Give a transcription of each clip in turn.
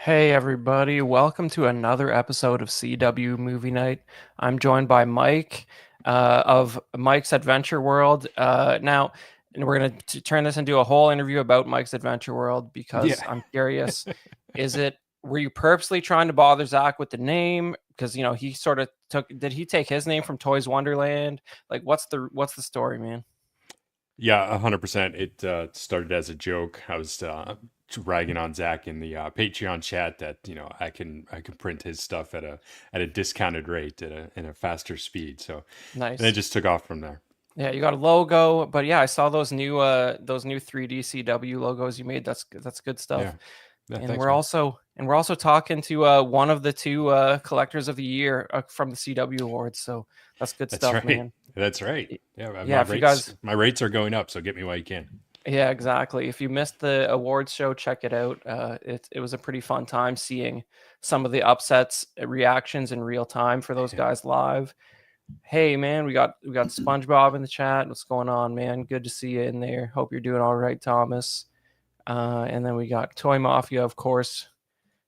Hey everybody, welcome to another episode of CW Movie Night. I'm joined by Mike of Mike's Adventure World. And we're going to turn this into a whole interview about Mike's Adventure World because Yeah. I'm curious, were you purposely trying to bother Zach with the name? Because, he sort of did he take his name from Toys Wonderland? Like, what's the story, man? Yeah, 100%. It started as a joke. I was ragging on Zach in the Patreon chat that, I can print his stuff at a discounted rate in a faster speed. So, and it Nice. just took off from there. Yeah, you got a logo, but yeah, I saw those new 3D CW logos you made. That's good Yeah. stuff. Yeah, And thanks, we're man. also talking to one of the two collectors of the year from the CW awards. So that's good That's stuff, right. man. That's right. Y- Yeah, Yeah, my if you rates guys my rates are going up, so get me while you can. yeah, exactly. If you missed the awards show, check it out. It was a pretty fun time seeing some of the upsets reactions in real time for those guys live. Hey man, we got SpongeBob in the chat. What's going on, man? Good to see you in there. Hope you're doing all right, Thomas. And then we got Toy Mafia, of course,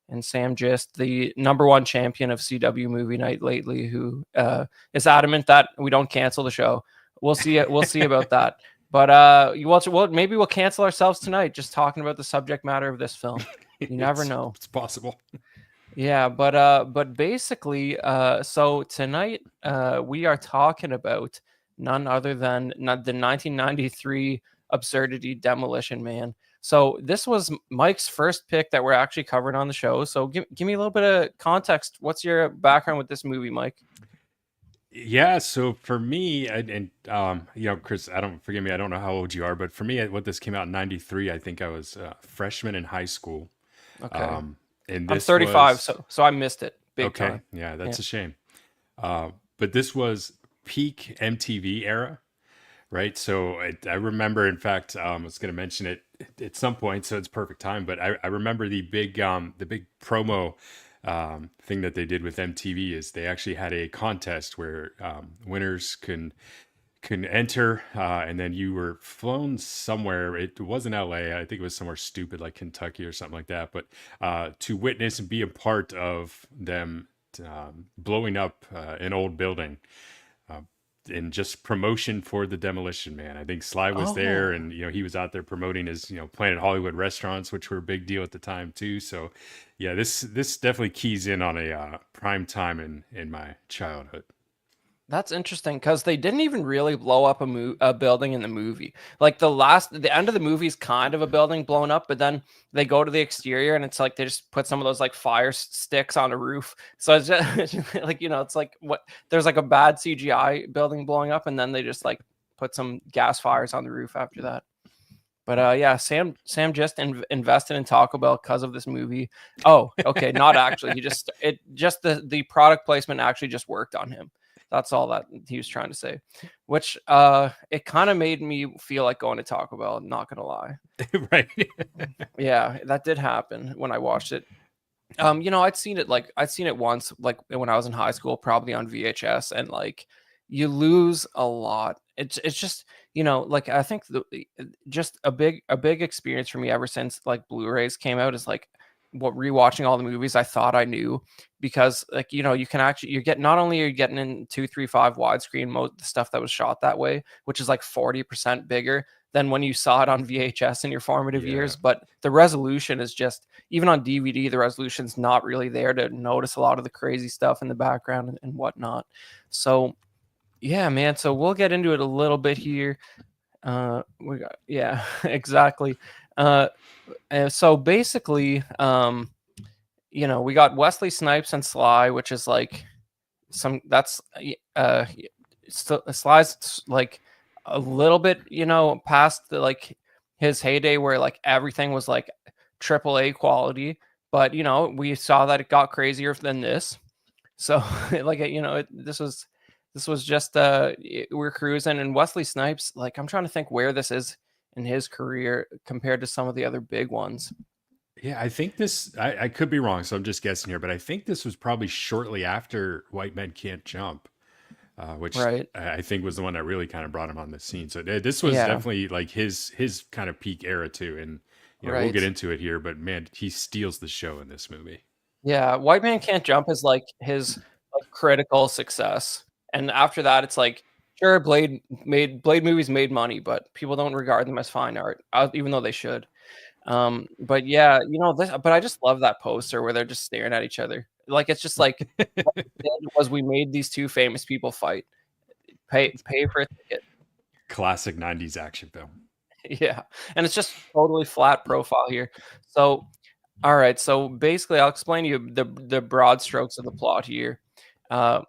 and Sam Gist, the number one champion of CW Movie Night lately, who is adamant that we don't cancel the show. We'll see. We'll see about that. But maybe we'll cancel ourselves tonight, just talking about the subject matter of this film. You never It's know. it's possible. Yeah, but basically, so tonight we are talking about none other than the 1993 absurdity Demolition Man. So this was Mike's first pick that we're actually covering on the show. So give me a little bit of context. What's your background with this movie, Mike? Yeah, so for me, Chris, I don't forgive me, I don't know how old you are, but for me, what this came out in '93, I think I was a freshman in high school. Okay, Um, and I'm this 35, was so I missed it big okay. time. Yeah, Yeah. that's a shame. But this was peak MTV era, right? So I remember, in fact, I was going to mention it at some point, so it's perfect time. But I remember the big promo thing that they did with MTV is they actually had a contest where winners can enter, and then you were flown somewhere. It wasn't LA. I think it was somewhere stupid like Kentucky or something like that. But to witness and be a part of them blowing up an old building, uh, and just promotion for the Demolition Man. I think Sly was there, Oh, and he was out there promoting his Planet Hollywood restaurants, which were a big deal at the time too. So, yeah, this definitely keys in on a prime time in my childhood. that's interesting because they didn't even really blow up a building in the movie. Like the end of the movie is kind of a building blown up, but then they go to the exterior and it's like they just put some of those like fire sticks on a roof. So it's just like it's like what there's like a bad CGI building blowing up, and then they just like put some gas fires on the roof after that. But yeah, Sam just invested in Taco Bell because of this movie. Oh, okay, not actually. The product placement actually just worked on him. That's all that he was trying to say. Which it kind of made me feel like going to Taco Bell, not gonna lie. Right. Yeah, that did happen when I watched it. I'd seen it once, like when I was in high school, probably on VHS, and like you lose a lot. It's just like I think just a big experience for me ever since like Blu-rays came out is like what rewatching all the movies I thought I knew, because like you can actually you get not only are you getting in 235 widescreen the stuff that was shot that way, which is like 40% bigger than when you saw it on VHS in your formative Yeah. years, but the resolution is just even on DVD, the resolution's not really there to notice a lot of the crazy stuff in the background and whatnot. So yeah, man. So we'll get into it a little bit here. We got yeah, exactly. Uh, and so basically, we got Wesley Snipes and Sly, which is like some that's Sly's like a little bit, past the like his heyday where like everything was like triple A quality, but we saw that it got crazier than this. So like this was just we're cruising, and Wesley Snipes, like I'm trying to think where this is in his career compared to some of the other big ones. Yeah, I think I could be wrong, so I'm just guessing here, but I think this was probably shortly after White Men Can't Jump, which Right. I think was the one that really kind of brought him on the scene. So this was Yeah. definitely like his kind of peak era too, Yeah, we'll get Right. into it here, but man, he steals the show in this movie. Yeah, White Man Can't Jump is like his like critical success, and after that, it's like sure, Blade movies made money, but people don't regard them as fine art, even though they should. But yeah, this, but I just love that poster where they're just staring at each other. Like it's just like what we did was we made these two famous people fight. Pay for a ticket. Classic 90s action film. Yeah, and it's just totally flat profile here. So all right, so basically, I'll explain to you the broad strokes of the plot here. Uh,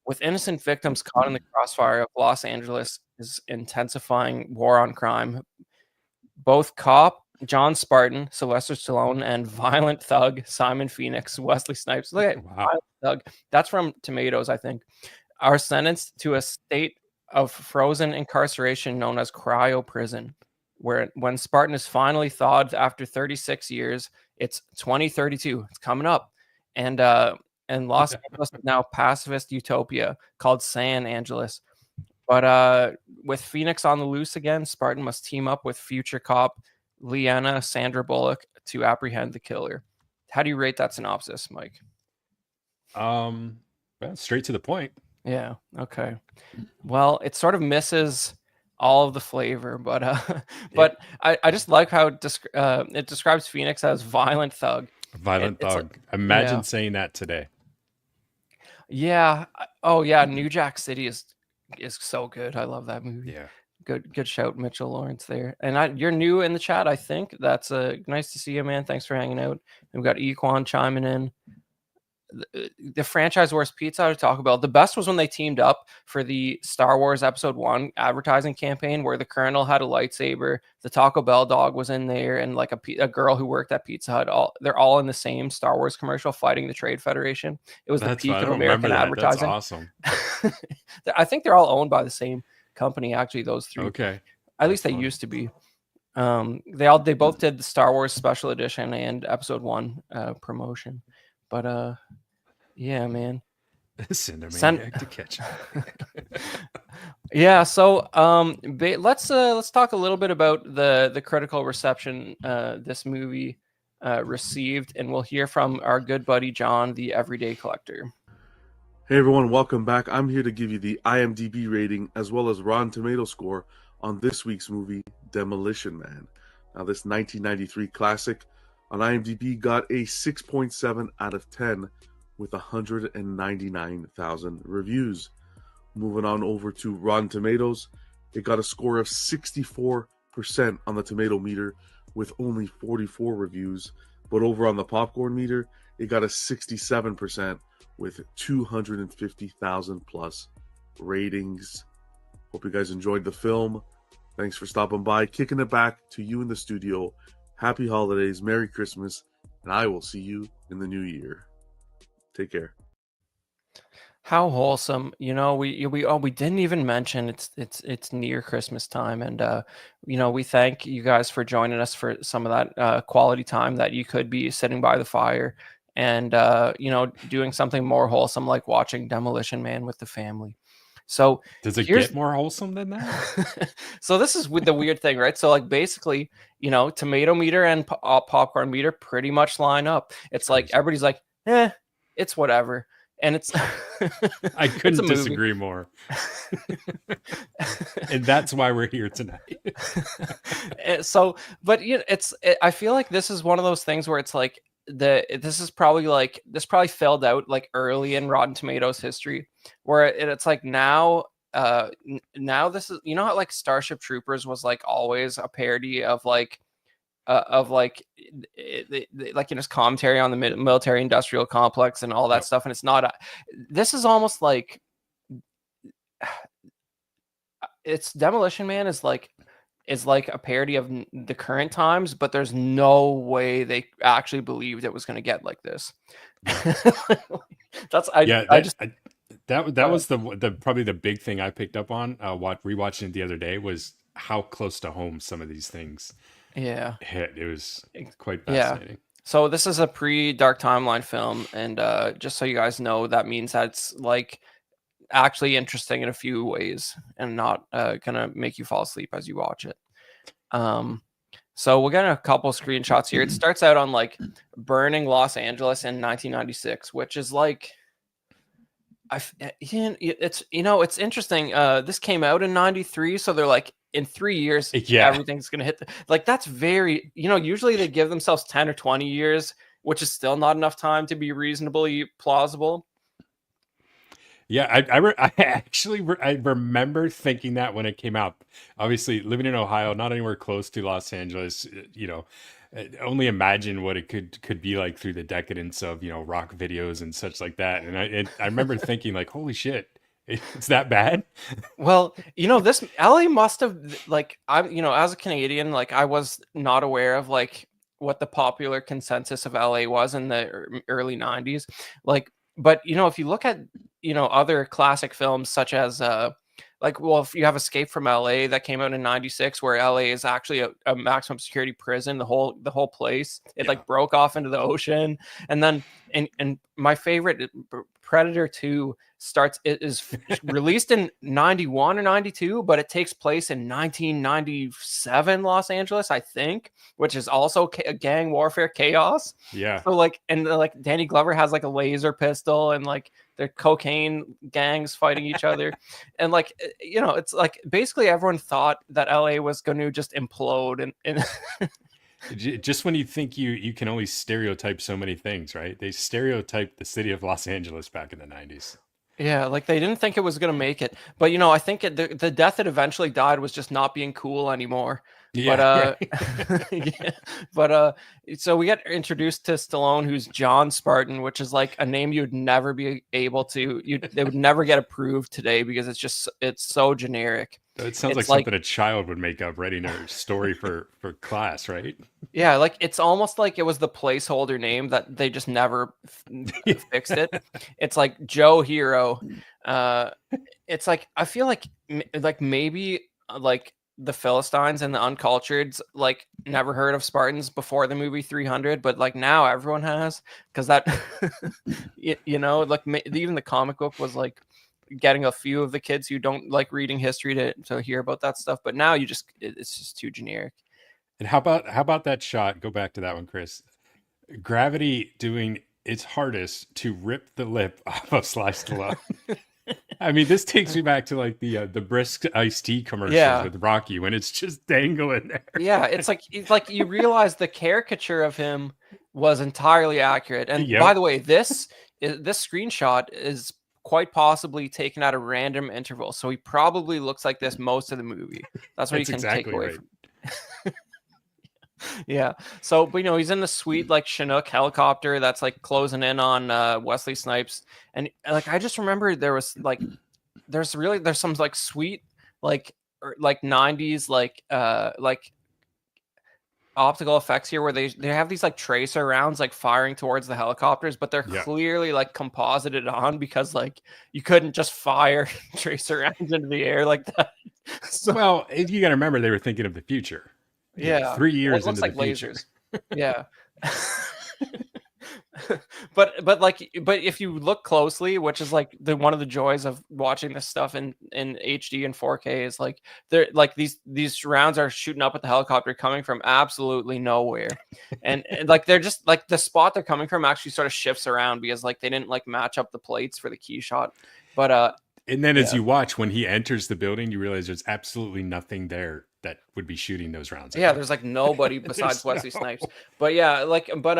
with innocent victims caught in the crossfire of Los Angeles is intensifying war on crime. Both cop John Spartan, Sylvester Stallone, and violent thug Simon Phoenix, Wesley Snipes. Look at Wow. violent thug. That's from Tomatoes, I think. Are sentenced to a state of frozen incarceration known as cryo-prison, where when Spartan is finally thawed after 36 years, it's 2032. It's coming up, and Los Angeles is now pacifist utopia called San Angeles. But with Phoenix on the loose again, Spartan must team up with future cop Leanna Sandra Bullock to apprehend the killer. How do you rate that synopsis, Mike? Well, straight to the point. Yeah. Okay. Well, it sort of misses all of the flavor, but I just like how it describes Phoenix as violent thug. Violent It's thug. like, Imagine yeah, saying that today. yeah. Oh yeah, New Jack City is so good. I love that movie. Yeah. Good shout, Mitchell Lawrence there. And you're new in the chat, I think. That's nice to see you, man. Thanks for hanging out. We've got Equan chiming in. The franchise worst pizza to talk about. The best was when they teamed up for the Star Wars Episode 1 advertising campaign where the Colonel had a lightsaber, the Taco Bell dog was in there, and like a girl who worked at Pizza Hut. They're all in the same Star Wars commercial fighting the Trade Federation. It was the That's peak fine. I of don't remember American that. That's advertising. awesome. I think they're all owned by the same company, actually, those three. Okay. At least they used to be. They both did the Star Wars Special Edition and Episode 1 promotion. But yeah, man. Send a maniac to catch him. Yeah, so let's talk a little bit about the critical reception this movie received, and we'll hear from our good buddy John, the Everyday Collector. Hey everyone, welcome back. I'm here to give you the IMDb rating as well as Rotten Tomato score on this week's movie, Demolition Man. Now, this 1993 classic on IMDb got a 6.7 out of 10 with 199,000 reviews. Moving on over to Rotten Tomatoes, it got a score of 64% on the tomato meter with only 44 reviews. But over on the popcorn meter, it got a 67% with 250,000 plus ratings. Hope you guys enjoyed the film. Thanks for stopping by. Kicking it back to you in the studio. Happy holidays, Merry Christmas, and I will see you in the new year. Take care. How wholesome, we didn't even mention it's near Christmas time, and we thank you guys for joining us for some of that quality time that you could be sitting by the fire and doing something more wholesome like watching Demolition Man with the family. So does it get more wholesome than that? So this is with the weird thing, right? So like basically, tomato meter and popcorn meter pretty much line up. It's like everybody's like, it's whatever. And it's I couldn't disagree more. And that's why we're here tonight. So, but I feel like this is one of those things where it's like this probably filled out like early in Rotten Tomatoes history, where it's like now this is how like Starship Troopers was like always a parody of like his commentary on the military industrial complex and all that stuff, and it's not this is almost like it's Demolition Man is like a parody of the current times, but there's no way they actually believed it was going to get like this. That was the probably the big thing I picked up on rewatching it the other day was how close to home some of these things hit. It was quite fascinating. Yeah. So this is a pre-Dark Timeline film, and just so you guys know, that means that it's like actually interesting in a few ways and not gonna make you fall asleep as you watch it. So we'll get a couple screenshots here. It starts out on like burning Los Angeles in 1996, which is like, it's it's interesting. This came out in 93, so they're like in 3 years, Yeah. everything's gonna hit. Like that's very, usually they give themselves 10 or 20 years, which is still not enough time to be reasonably plausible. Yeah, I actually I remember thinking that when it came out. Obviously, living in Ohio, not anywhere close to Los Angeles, only imagine what it could be like through the decadence of rock videos and such like that. And I remember thinking like, holy shit, it's that bad. Well, this LA must have like as a Canadian, like I was not aware of like what the popular consensus of LA was in the early 90s. Like, but if you look at other classic films such as if you have Escape from LA that came out in 96, where LA is actually a maximum security prison, the whole place, it like broke off into the ocean. And then and my favorite, Predator 2, it is released in 91 or 92, but it takes place in 1997 Los Angeles, I think, which is also a gang warfare chaos. Yeah. So like, and like Danny Glover has like a laser pistol, and like they're cocaine gangs fighting each other. And like, it's like basically everyone thought that LA was going to just implode. And just when you think you can only stereotype so many things, right? They stereotyped the city of Los Angeles back in the 90s. Yeah, like they didn't think it was going to make it. But I think the death it eventually died was just not being cool anymore. Yeah, But yeah, but so we get introduced to Stallone, who's John Spartan, which is like a name you'd never be able to they would never get approved today because it's so generic. It sounds It's like something a child would make up writing a story for class, right? Yeah, like it's almost like it was the placeholder name that they just never fixed it. It's like Joe Hero. It's like I feel like maybe like the Philistines and the Uncultureds like never heard of Spartans before the movie 300, but like now everyone has, because that like even the comic book was like getting a few of the kids who don't like reading history to hear about that stuff, but now it's just too generic. And how about that shot? Go back to that one, Chris. Gravity doing its hardest to rip the lip off of Sly Stallone. I mean, this takes me back to like the brisk iced tea commercials with Rocky when it's just dangling there. Yeah, it's like you realize the caricature of him was entirely accurate. And Yep. by the way, this screenshot is quite possibly taken at a random interval, so he probably looks like this most of the movie. That's what you can exactly take away right. from. Yeah. So, but he's in the sweet like Chinook helicopter that's like closing in on Wesley Snipes, and like I just remember there's some like sweet like 90s like optical effects here where they have these like tracer rounds like firing towards the helicopters, but they're clearly like composited on because like you couldn't just fire tracer rounds into the air like that. So, well, you got to remember they were thinking of the future. Yeah, 3 years it looks into like the future. lasers. Yeah. but if you look closely, which is like one of the joys of watching this stuff in HD and 4K, is like they're like these rounds are shooting up at the helicopter coming from absolutely nowhere, and like they're just like the spot they're coming from actually sort of shifts around because like they didn't like match up the plates for the key shot. But and then as you watch when he enters the building, you realize there's absolutely nothing there that would be shooting those rounds. Yeah, there's like nobody besides Wesley Snipes. But yeah, like but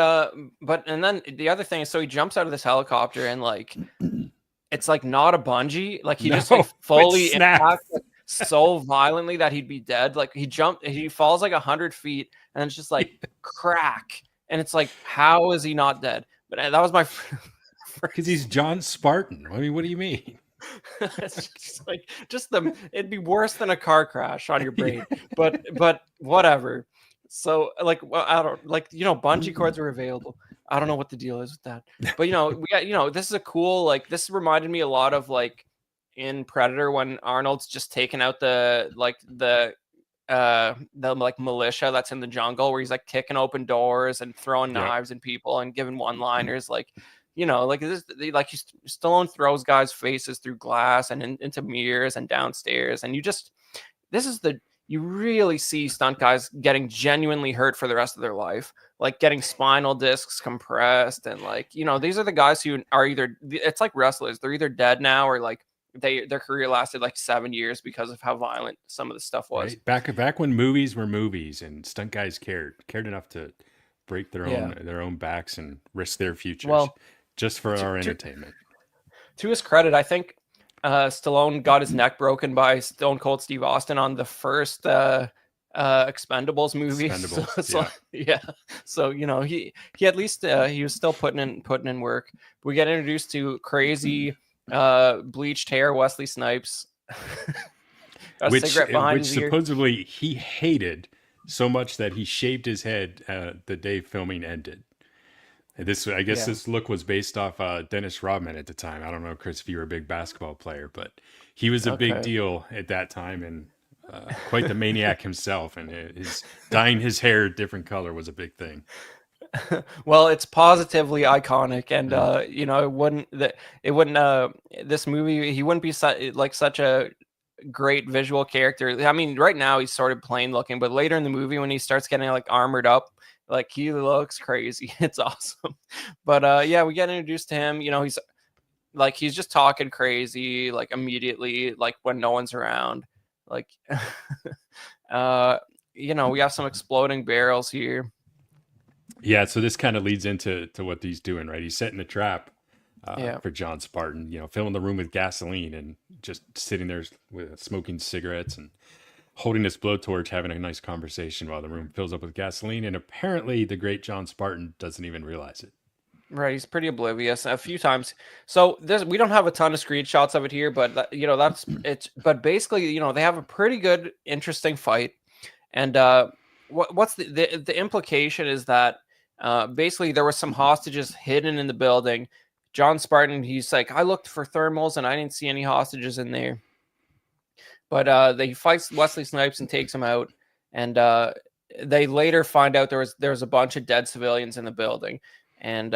and then the other thing is, so he jumps out of this helicopter and like it's like not a bungee, like he just like fully impacts like, so violently that he'd be dead. Like he falls like 100 feet and it's just like crack, and it's like, how is he not dead? But that was my because he's John Spartan. I mean, what do you mean? It's just like it'd be worse than a car crash on your brain. but whatever. So like, well, I don't like, bungee cords are available. I don't know what the deal is with that, but we got, this is a cool, like, this reminded me a lot of like in Predator when Arnold's just taking out the militia that's in the jungle, where he's like kicking open doors and throwing knives at people and giving one-liners, like, like this, like Stallone throws guys' faces through glass and into mirrors and downstairs, and this is the you really see stunt guys getting genuinely hurt for the rest of their life, like getting spinal discs compressed, and like, you know, these are the guys who are either, it's like wrestlers, they're either dead now or like their career lasted like 7 years because of how violent some of the stuff was. Right? Back when movies were movies and stunt guys cared enough to break Yeah. their own backs and risk their futures Well, just for our to, entertainment. to his credit, I think Stallone got his neck broken by Stone Cold Steve Austin on the first Expendables movie. Expendables, Yeah. So, you know, he at least he was still putting in work. We get introduced to crazy bleached hair Wesley Snipes. Got a cigarette behind which his ear. supposedly he hated so much that he shaved his head the day filming ended. And I guess this look was based off Dennis Rodman at the time. I don't know, Chris, if you were a big basketball player, but he was a big deal at that time, and quite the maniac himself. And dyeing his hair a different color was a big thing. Well, it's positively iconic, and you know, this movie, he wouldn't be such a great visual character. I mean, right now he's sort of plain looking, but later in the movie when he starts getting like armored up, like he looks crazy. It's awesome. But yeah, we get introduced to him. You know, he's just talking crazy like immediately, like when no one's around. Like you know, we have some exploding barrels here. Yeah, so this kind of leads into what he's doing, right? He's setting a trap for John Spartan, you know, filling the room with gasoline and just sitting there with smoking cigarettes and holding his blowtorch, having a nice conversation while the room fills up with gasoline. And apparently the great John Spartan doesn't even realize it. Right, he's pretty oblivious a few times. So we don't have a ton of screenshots of it here, but you know, but basically, you know, they have a pretty good, interesting fight. And what's the implication is that basically there were some hostages hidden in the building. John Spartan, he's like, I looked for thermals and I didn't see any hostages in there. But they fights Wesley Snipes and takes him out. And they later find out there was a bunch of dead civilians in the building. And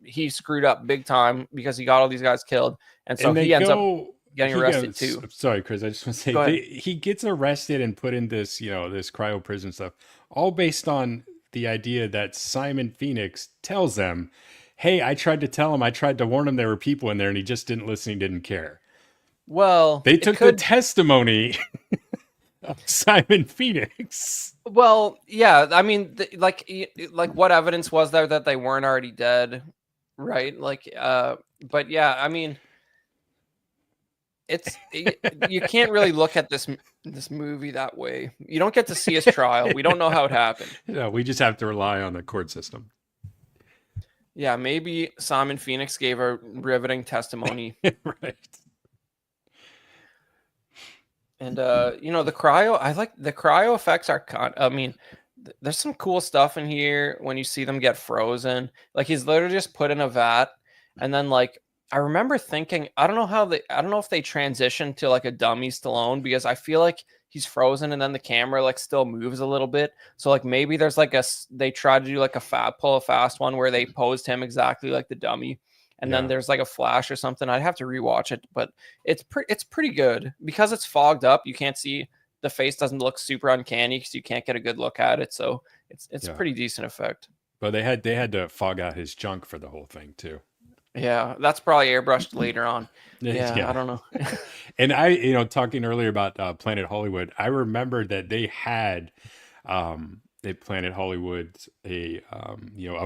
he screwed up big time because he got all these guys killed. And so he ends up getting arrested too. Sorry, Chris, I just want to say he gets arrested and put in this, you know, this cryo-prison stuff, all based on the idea that Simon Phoenix tells them, hey, I tried to warn him there were people in there and he just didn't listen, he didn't care. Well, they took the testimony of Simon Phoenix. Well, yeah, I mean, like what evidence was there that they weren't already dead, right? Like, but yeah, I mean, you can't really look at this movie that way. You don't get to see his trial. We don't know how it happened. Yeah, we just have to rely on the court system. Yeah, maybe Simon Phoenix gave a riveting testimony. Right. And you know, the cryo effects are I mean, there's some cool stuff in here when you see them get frozen. Like he's literally just put in a vat, and then like I remember thinking, I don't know if they transitioned to like a dummy Stallone, because I feel like he's frozen and then the camera like still moves a little bit. So like maybe there's like they tried to do like a fast one where they posed him exactly like the dummy. And then there's like a flash or something. I'd have to rewatch it, but it's pretty good because it's fogged up. You can't see, the face doesn't look super uncanny because you can't get a good look at it. So it's pretty decent effect. But they had to fog out his junk for the whole thing too. Yeah, that's probably airbrushed later on. Yeah, I don't know. And I, you know, talking earlier about Planet Hollywood, I remember that they had at Planet Hollywood a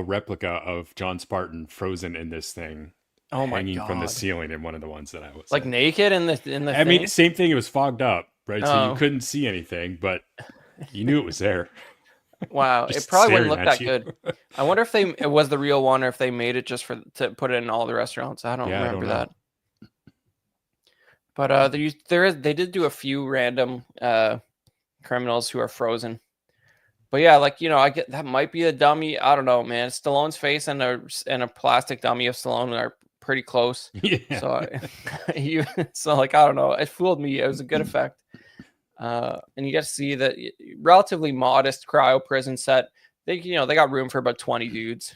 replica of John Spartan frozen in this thing, hanging from the ceiling in one of the ones that I was like naked in the I mean, same thing. It was fogged up, right? So you couldn't see anything, but you knew it was there. Wow, it probably wouldn't look that good. I wonder if it was the real one or if they made it just to put it in all the restaurants. I don't remember that. But they did do a few random criminals who are frozen. But yeah, like, you know, I get that might be a dummy. I don't know, man. Stallone's face and a plastic dummy of Stallone are pretty close. Yeah. So like, I don't know. It fooled me. It was a good effect. And you get to see that relatively modest cryo-prison set. They got room for about 20 dudes.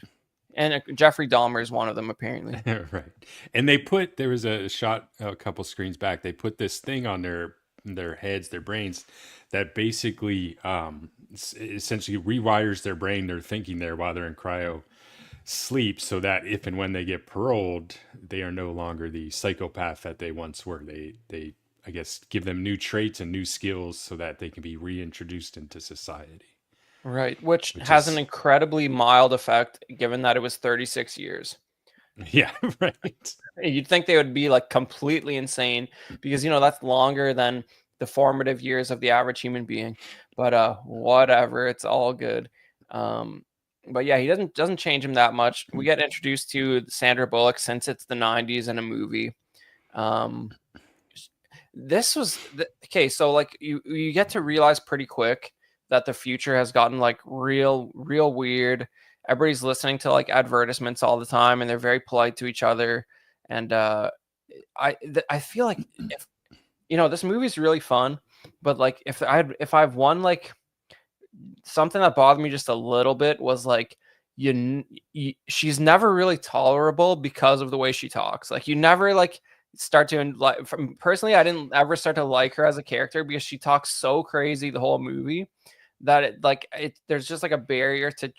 And Jeffrey Dahmer is one of them, apparently. Right. And there was a shot a couple screens back. They put this thing on their their heads, their brains, that basically essentially rewires their brain, their thinking there while they're in cryo sleep, so that if and when they get paroled, they are no longer the psychopath that they once were. They I guess give them new traits and new skills so that they can be reintroduced into society, Right, which which has an is incredibly mild effect given that it was 36 years. yeah, right. You'd think they would be like completely insane because that's longer than the formative years of the average human being. But whatever, it's all good. Um but yeah, he doesn't change him that much. We get introduced to Sandra Bullock since it's the 90s in a movie. Um this was okay, so like you get to realize pretty quick that the future has gotten like real weird. Everybody's listening to like advertisements all the time and they're very polite to each other. And I feel like if this movie's really fun, but like if I've won like something that bothered me just a little bit was like she's never really tolerable because of the way she talks. Like you never like start to like from personally, I didn't ever start to like her as a character because she talks so crazy the whole movie that there's just like a barrier to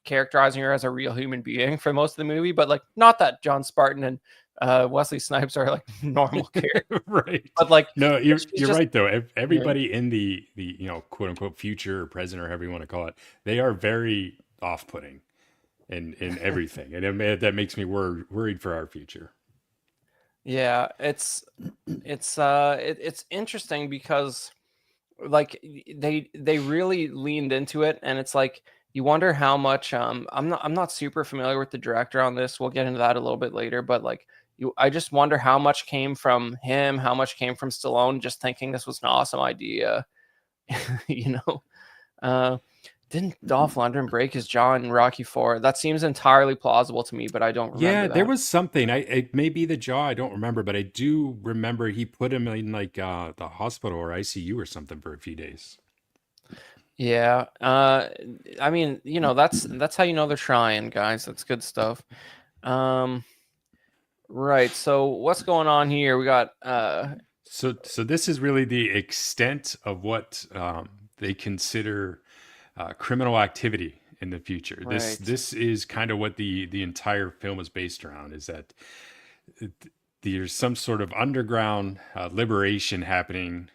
characterizing her as a real human being for most of the movie. But like not that John Spartan and Wesley Snipes are like normal characters, Right. but like No, you're she's just right though. Everybody in the quote unquote future or present or however you want to call it, they are very off-putting in everything, and that makes me worried for our future. yeah, it's interesting because like they really leaned into it, and it's like you wonder how much I'm not super familiar with the director on this. We'll get into that a little bit later, but like I just wonder how much came from him, how much came from Stallone just thinking this was an awesome idea. you know didn't Dolph Lundgren break his jaw in Rocky 4? That seems entirely plausible to me, but I don't remember Yeah, there that. was something. It may be the jaw. I don't remember, but I do remember he put him in like the hospital or ICU or something for a few days. Yeah. I mean, that's how they're trying, guys. That's good stuff. Um, right. So what's going on here? We got So this is really the extent of what they consider criminal activity in the future. right. This is kind of what the entire film is based around. Is that there's some sort of underground liberation happening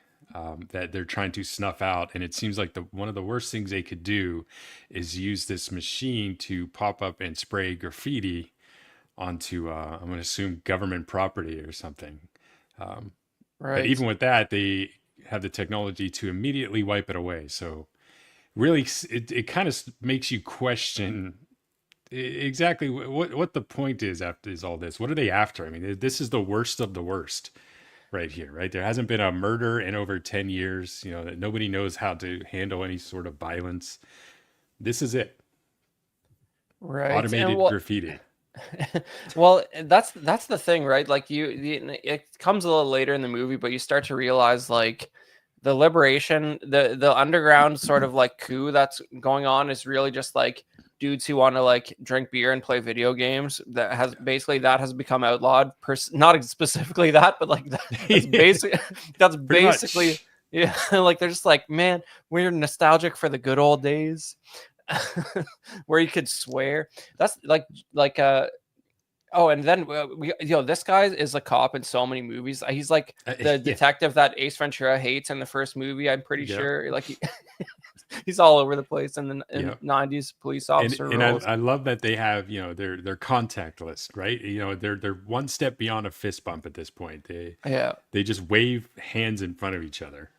that they're trying to snuff out, and it seems like one of the worst things they could do is use this machine to pop up and spray graffiti onto I'm going to assume government property or something. But Right. even with that, they have the technology to immediately wipe it away. So really, it kind of makes you question exactly what the point is after is all this. What are they after? I mean, this is the worst of the worst right here, right? There hasn't been a murder in over 10 years. That nobody knows how to handle any sort of violence. This is it. Right. And Automated graffiti. well, that's the thing, right? Like it comes a little later in the movie, but you start to realize like the liberation, the underground sort of like coup that's going on is really just like dudes who want to like drink beer and play video games. That has become outlawed. Not specifically that, but like that's basic. That's Pretty basically much. yeah. Like they're just like, man, we're nostalgic for the good old days. Where you could swear. That's like oh, and then this guy is a cop in so many movies. He's like the Yeah. detective that Ace Ventura hates in the first movie. I'm pretty Yeah. sure. Like he's all over the place in the Yeah. 90s police And officer and roles. I love that they have their contact list, right? They're one step beyond a fist bump at this point. Yeah. They just wave hands in front of each other.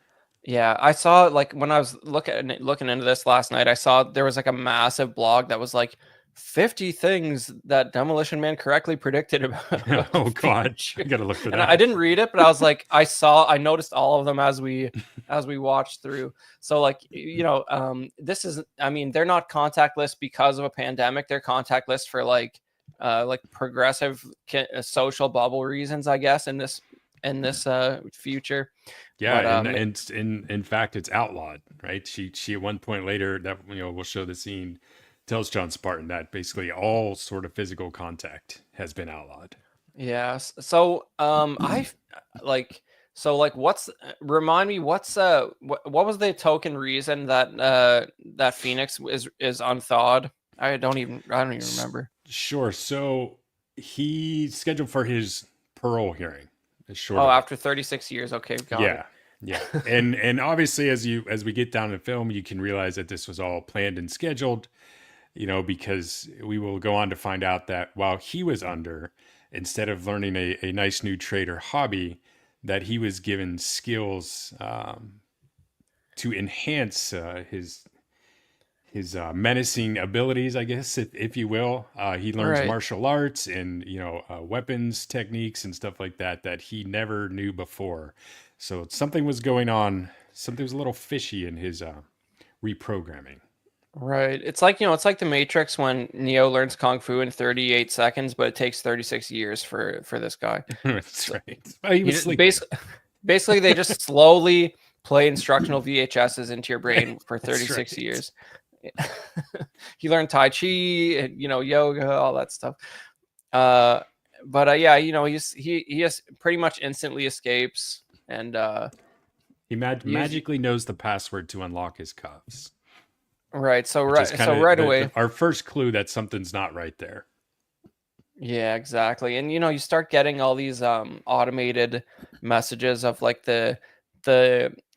Yeah, I saw like when I was looking into this last night, I saw there was like a massive blog that was like 50 things that Demolition Man correctly predicted about Oh the God, future. I gotta look for And that. I didn't read it, but I was like, I noticed all of them as we watched through. So like, this is, I mean, they're not contact lists because of a pandemic. They're contact lists for like progressive social bubble reasons, I guess, in this future. Yeah, But and in fact, it's outlawed, right? She at one point later that we'll show the scene tells John Spartan that basically all sort of physical contact has been outlawed. yeah. So I like So like remind me what was the token reason that that Phoenix is unthawed? I don't even remember. Sure. So he's scheduled for his parole hearing. Is short Oh, of it. after 36 years. Okay, got it. Yeah. Yeah. And obviously as we get down to film, you can realize that this was all planned and scheduled, because we will go on to find out that while he was under, instead of learning a nice new trade or hobby, that he was given skills to enhance his menacing abilities, I guess, if you will. He learns Right. martial arts and weapons techniques and stuff like that he never knew before. So something was going on. Something was a little fishy in his reprogramming. Right. It's like the Matrix when Neo learns Kung Fu in 38 seconds, but it takes 36 years for this guy. That's So right. Well, he was sleeping. basically they just slowly play instructional VHSs into your brain for That's 36 right. years. He learned Tai Chi, yoga, all that stuff. But yeah, he has pretty much instantly escapes, and He magically knows the password to unlock his cuffs, right. So which is right, kind so of right away, our first clue that something's not right there. yeah, exactly. And you start getting all these automated messages of like the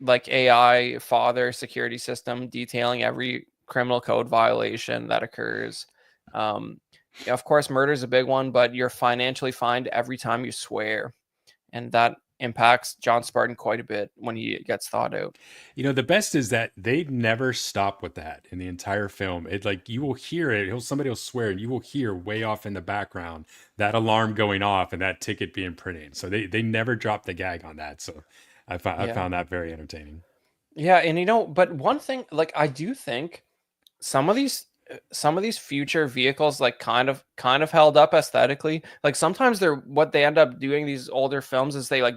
like AI father security system detailing every criminal code violation that occurs. Yeah, of course, murder is a big one, but you're financially fined every time you swear, and that impacts John Spartan quite a bit when he gets thawed out. The best is that they never stop with that in the entire film. It like you will hear it. Somebody will swear, and you will hear way off in the background that alarm going off and that ticket being printed. So they never drop the gag on that. So I Yeah. found that very entertaining. Yeah, and but one thing, like I do think some of these future vehicles like kind of held up aesthetically. Like sometimes what they end up doing these older films is they like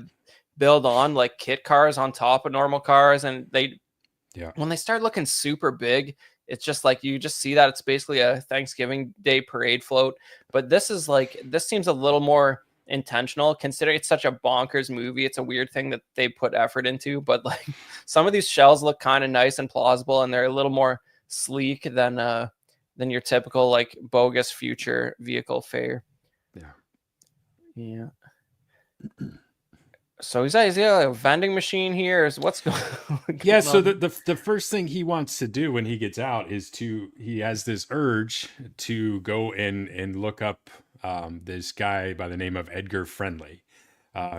build on like kit cars on top of normal cars, and Yeah. when they start looking super big, it's just like you just see that it's basically a Thanksgiving Day parade float. But this seems a little more intentional considering it's such a bonkers movie. It's a weird thing that they put effort into, but like some of these shells look kind of nice and plausible, and they're a little more sleek than your typical like bogus future vehicle fare. Yeah. Yeah. So is he a vending machine here? Is what's going Yeah, so on? the first thing he wants to do when he gets out is he has this urge to go and look up this guy by the name of Edgar Friendly,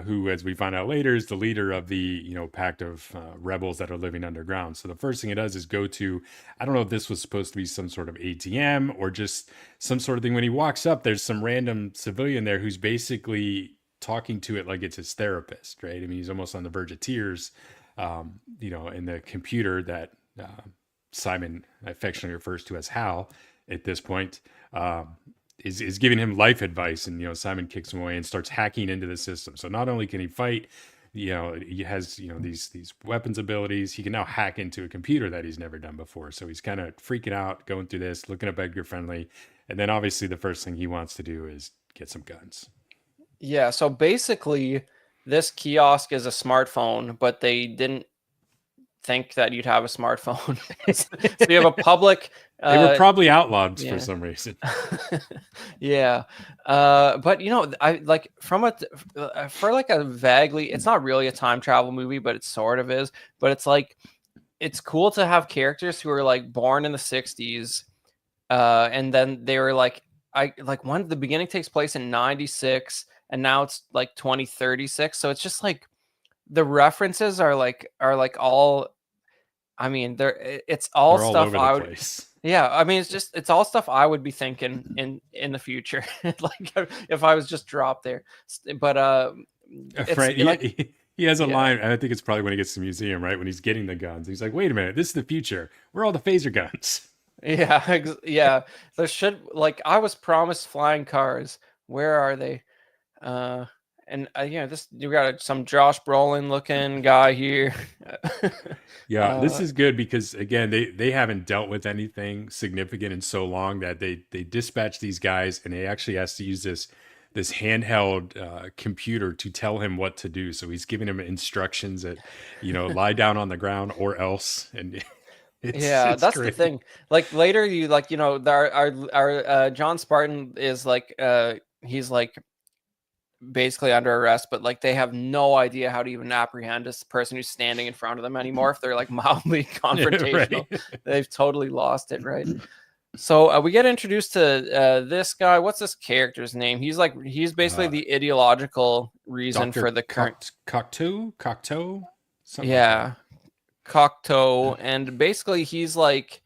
who, as we find out later, is the leader of the pact of rebels that are living underground. So the first thing it does is go to, I don't know if this was supposed to be some sort of ATM or just some sort of thing. When he walks up, there's some random civilian there who's basically talking to it like it's his therapist, right? I mean, he's almost on the verge of tears, in the computer that Simon affectionately refers to as Hal at this point, is giving him life advice. And, Simon kicks him away and starts hacking into the system. So not only can he fight, he has, these weapons abilities, he can now hack into a computer that he's never done before. So he's kind of freaking out, going through this, looking up Edgar Friendly. And then obviously the first thing he wants to do is get some guns. Yeah, so basically this kiosk is a smartphone, but they didn't think that you'd have a smartphone. So you have a public They were probably outlawed yeah. for some reason. Yeah. But I like for like a vaguely, it's not really a time travel movie, but it sort of is. But it's like it's cool to have characters who are like born in the 60s, and then they were like when the beginning takes place in 96 and now it's like 2036. So it's just like the references are all, I mean, it's all They're all stuff over I the would, place. yeah, I mean, it's all stuff I would be thinking in the future, like if I was just dropped there. But it's Right. like, He has a yeah. line, and I think it's probably when he gets to the museum, right? When he's getting the guns. He's like, wait a minute, this is the future. Where are all the phaser guns? Yeah, yeah. There should, like, I was promised flying cars. Where are they? And this, you got some Josh Brolin looking guy here. Yeah, this is good because again, they haven't dealt with anything significant in so long that they dispatch these guys, and they actually has to use this this handheld computer to tell him what to do. So he's giving him instructions that, lie down on the ground or else. And Yeah, it's that's the great. thing. Like later, you like our John Spartan is like he's like basically under arrest, but like they have no idea how to even apprehend this person who's standing in front of them anymore. If they're like mildly confrontational, Right. they've totally lost it, right? So we get introduced to this guy. What's this character's name? He's basically the ideological reason Dr. for the current. Cocteau, something like Yeah, Cocteau, and basically he's like,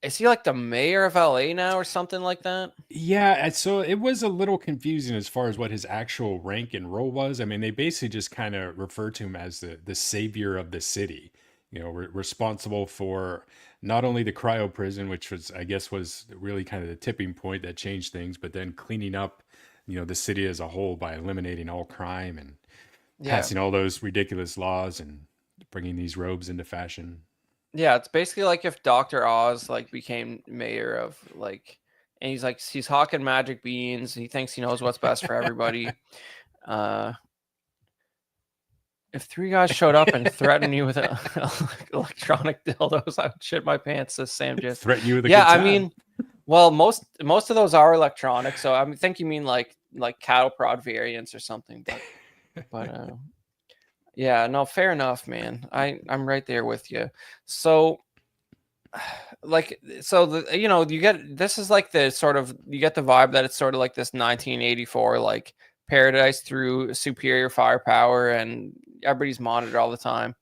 is he like the mayor of LA now or something like that? Yeah, and so it was a little confusing as far as what his actual rank and role was. I mean, they basically just kind of referred to him as the savior of the city. Responsible for not only the cryo-prison, which was really kind of the tipping point that changed things, but then cleaning up, the city as a whole by eliminating all crime and Yeah. passing all those ridiculous laws and bringing these robes into fashion. Yeah, it's basically like if Dr. Oz like became mayor of like, and he's hawking magic beans. He thinks he knows what's best for everybody. If three guys showed up and threatened you with electronic dildos, I would shit my pants, says Sam Jess. Threaten you with a Yeah, good I time. mean, well, most of those are electronic, so I think you mean like cattle prod variants or something. But yeah, no, fair enough, man. I'm right there with you. So you get this is like the sort of you get the vibe that it's sort of like this 1984 like paradise through superior firepower and everybody's monitored all the time.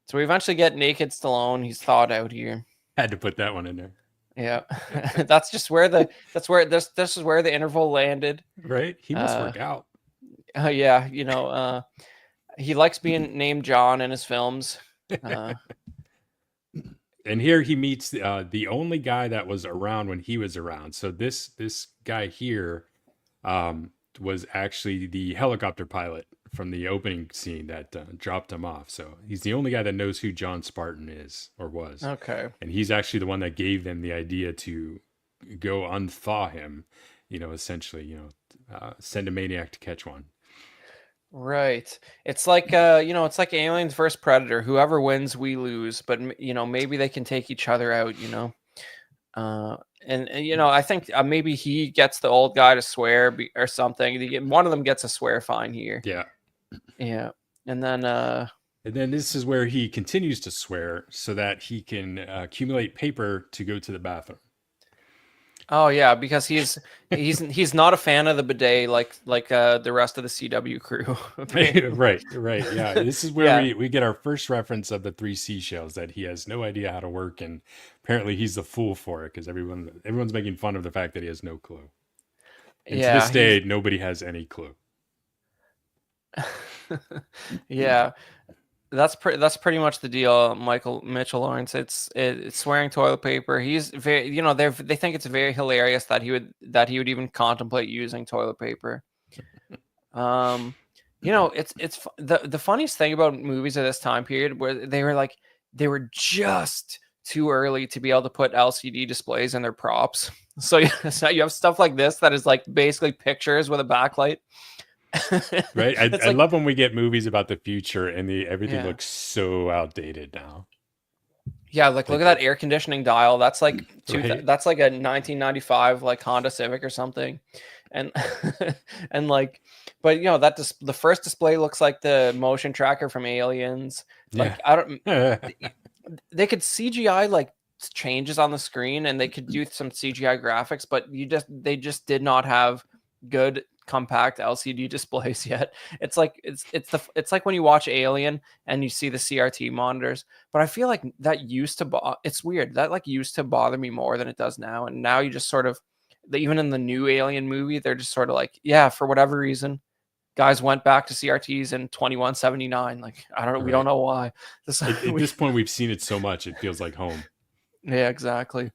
So we eventually get naked Stallone. He's thawed out here. Had to put that one in there. Yeah. This is where the interval landed. Right? He must work out. Yeah, he likes being named John in his films. And here he meets the only guy that was around when he was around. So this guy here was actually the helicopter pilot from the opening scene that dropped him off. So he's the only guy that knows who John Spartan is or was. Okay. And he's actually the one that gave them the idea to go unthaw him, essentially, send a maniac to catch one. Right. It's like it's like Aliens versus Predator. Whoever wins, we lose. But maybe they can take each other out. I think maybe he gets the old guy to swear or something. One of them gets a swear fine here. Yeah. Yeah. And then this is where he continues to swear so that he can accumulate paper to go to the bathroom. Oh yeah, because he's not a fan of the bidet like the rest of the CW crew. Right. Yeah, this is where we get our first reference of the three seashells that he has no idea how to work, and apparently he's the fool for it because everyone's making fun of the fact that he has no clue. And to this day, nobody has any clue. Yeah. That's pretty much the deal, Mitchell Lawrence. It's swearing toilet paper. He's very, they think it's very hilarious that he would even contemplate using toilet paper. It's the funniest thing about movies of this time period where they were just too early to be able to put LCD displays in their props. So you have stuff like this that is like basically pictures with a backlight. Right. I love when we get movies about the future and everything looks so outdated now. Yeah, look at that air conditioning dial. That's like that's like a 1995 like Honda Civic or something. And and but the first display looks like the motion tracker from Aliens. Like I don't they could CGI like changes on the screen and they could do some CGI graphics, but they just did not have good compact LCD displays yet. It's like when you watch Alien and you see the CRT monitors, but I feel like that used to it's weird that used to bother me more than it does now, and now you just sort of even in the new Alien movie they're just sort of for whatever reason guys went back to CRTs in 2179. We don't know why. At this point we've seen it so much it feels like home. Yeah, exactly.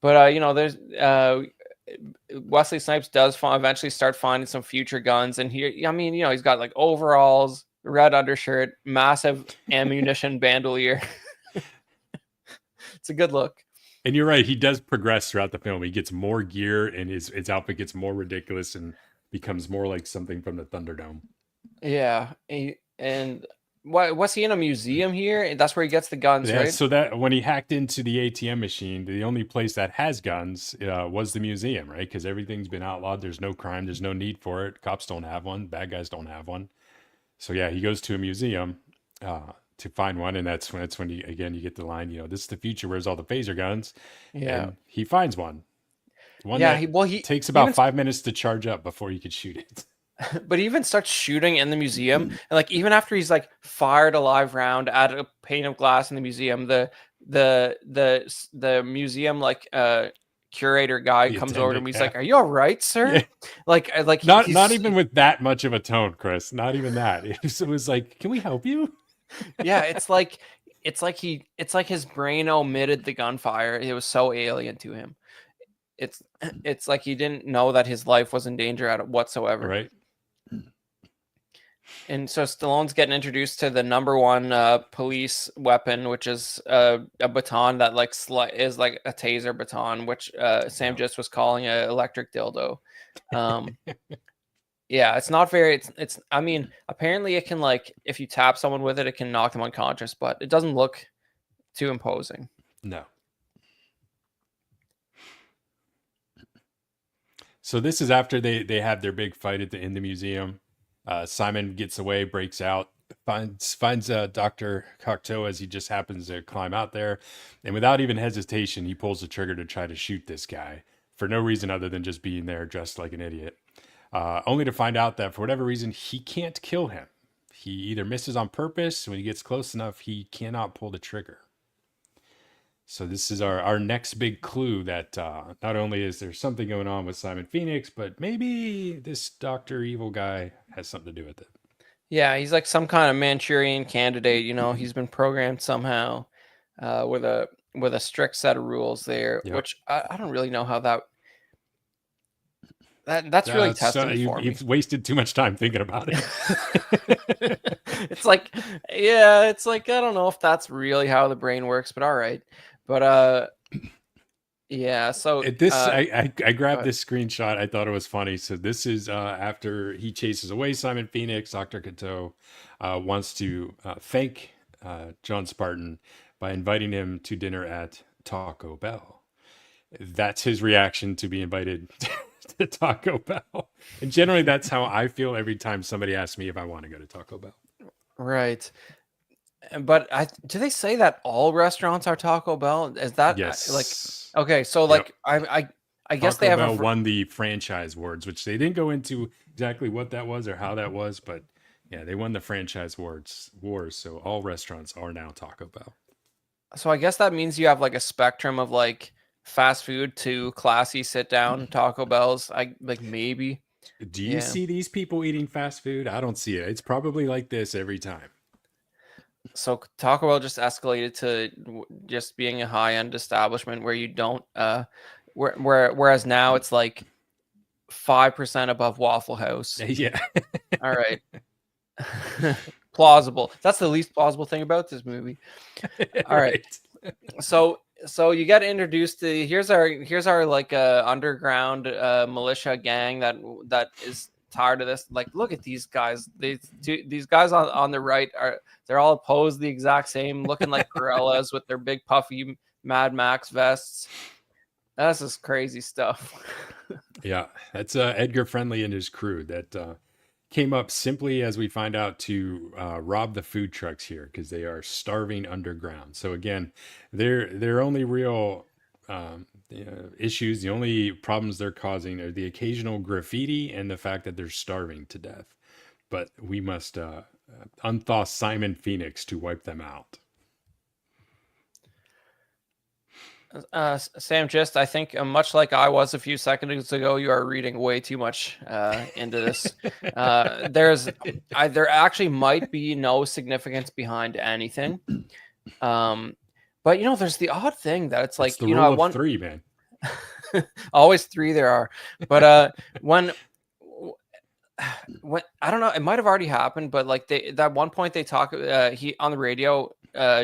But there's Wesley Snipes does eventually start finding some future guns, and he's got like overalls, red undershirt, massive ammunition bandolier. It's a good look. And you're right, he does progress throughout the film. He gets more gear and his outfit gets more ridiculous, and becomes more like something from the Thunderdome. Yeah, and was he in a museum here? That's where he gets the guns, Yeah, right? so that when he hacked into the ATM machine, the only place that has guns was the museum, right? Because everything's been outlawed. There's no crime. There's no need for it. Cops don't have one. Bad guys don't have one. So yeah, he goes to a museum to find one, and that's when you get the line. This is the future. Where's all the phaser guns? Yeah, And he finds one. One yeah. that He takes even about 5 minutes to charge up before you could shoot it. but he even starts shooting in the museum, and like even after he's like fired a live round at a pane of glass in the museum, the museum like curator guy The comes over to attendant, him. He's yeah. like, "Are you all right, sir?" Yeah. Like Not he's, not even with that much of a tone, Chris. Not even that. It was like, can we help you? yeah. It's like his brain omitted the gunfire. It was so alien to him. It's like he didn't know that his life was in danger at whatsoever. Right. And so Stallone's getting introduced to the number one police weapon, which is a baton that like is like a taser baton, which Sam just was calling an electric dildo. Yeah, it's not very. It's. I mean, apparently it can like if you tap someone with it, it can knock them unconscious, but it doesn't look too imposing. No. So this is after they have their big fight in the museum. Simon gets away, breaks out, finds Dr. Cocteau as he just happens to climb out there, and without even hesitation, he pulls the trigger to try to shoot this guy for no reason other than just being there dressed like an idiot. Only to find out that for whatever reason, he can't kill him. He either misses on purpose, when he gets close enough, he cannot pull the trigger. So this is our next big clue that not only is there something going on with Simon Phoenix, but maybe this Dr. Evil guy has something to do with it. Yeah, he's like some kind of Manchurian candidate. He's been programmed somehow with a strict set of rules there, Yep. which I don't really know how that's really testing for me. You've wasted too much time thinking about it. It's like, yeah, it's like I don't know if that's really how the brain works, but all right. But yeah. So I grabbed this screenshot. I thought it was funny. So this is after he chases away Simon Phoenix. Dr. Cateau wants to thank John Spartan by inviting him to dinner at Taco Bell. That's his reaction to be invited to Taco Bell. And generally, that's how I feel every time somebody asks me if I want to go to Taco Bell. Right. But do they say that all restaurants are Taco Bell? Is that Yes. like okay? So like I guess they have Taco Bell won the franchise awards, which they didn't go into exactly what that was or how that was, but yeah, they won the franchise wars. So all restaurants are now Taco Bell. So I guess that means you have like a spectrum of like fast food to classy sit down Taco Bells. I like maybe. Do you see these people eating fast food? I don't see it. It's probably like this every time. So Taco Bell just escalated to just being a high-end establishment where you don't whereas now it's like 5% above Waffle House. Yeah. All right. Plausible. That's the least plausible thing about this movie. All right. So you get introduced to here's our like underground militia gang that is tired of this. Like, look at these guys. These guys on the right they're all posed the exact same, looking like gorillas with their big puffy Mad Max vests. That's just crazy stuff. Yeah, that's Edgar Friendly and his crew that came up simply, as we find out, to rob the food trucks here because they are starving underground. So again, their only real issues, the only problems they're causing are the occasional graffiti and the fact that they're starving to death. But we must unthaw Simon Phoenix to wipe them out. Sam, just I think much like I was a few seconds ago, you are reading way too much into this. There actually might be no significance behind anything. But there's the odd thing that it's like, the rule of three, man. Always three there are. But when I don't know, it might have already happened, but like that one point they talk he on the radio,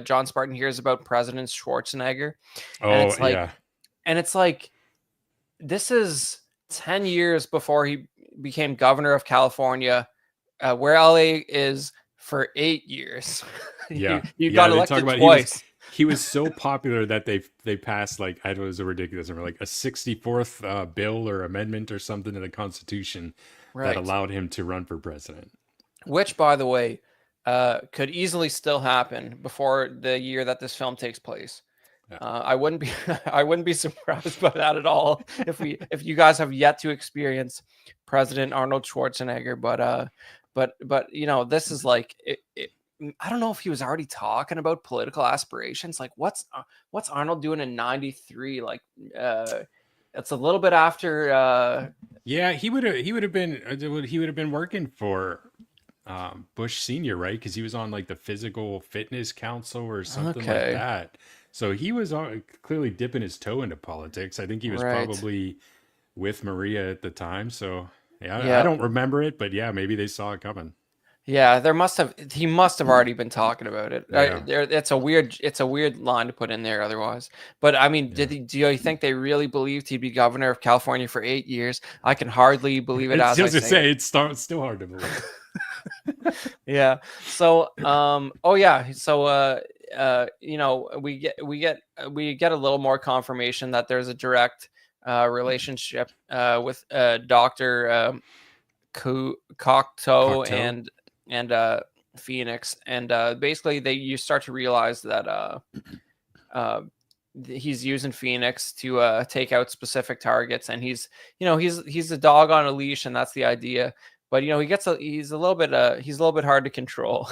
John Spartan hears about President Schwarzenegger. And it's like, yeah. And it's like, this is 10 years before he became governor of California, where LA is, for 8 years. Yeah, you got they talk elected about twice. he was so popular that they passed, like, I don't know, it was a ridiculous number, like a 64th bill or amendment or something to the Constitution that Right. allowed him to run for president. Which, by the way, could easily still happen before the year that this film takes place. Yeah. I wouldn't be I wouldn't be surprised by that at all if you guys have yet to experience President Arnold Schwarzenegger, but you know, this is like I don't know if he was already talking about political aspirations. Like, what's Arnold doing in '93? Like, it's a little bit after. Yeah, he would have been working for Bush Senior, right? Because he was on like the Physical Fitness Council or something like Okay. that. So he was clearly dipping his toe into politics. I think he was Right. probably with Maria at the time. So yeah, Yeah. I don't remember it, but yeah, maybe they saw it coming. Yeah, he must have already been talking about it. Yeah. It's a weird line to put in there otherwise. But I mean, Yeah. do you think they really believed he'd be governor of California for 8 years? I can hardly believe it as I say it. It's still hard to believe. Yeah. So oh yeah, so you know, we get a little more confirmation that there's a direct relationship with Dr. Cocteau and Phoenix, and basically you start to realize that he's using Phoenix to take out specific targets, and he's a dog on a leash, and that's the idea. But you know, he's a little bit hard to control.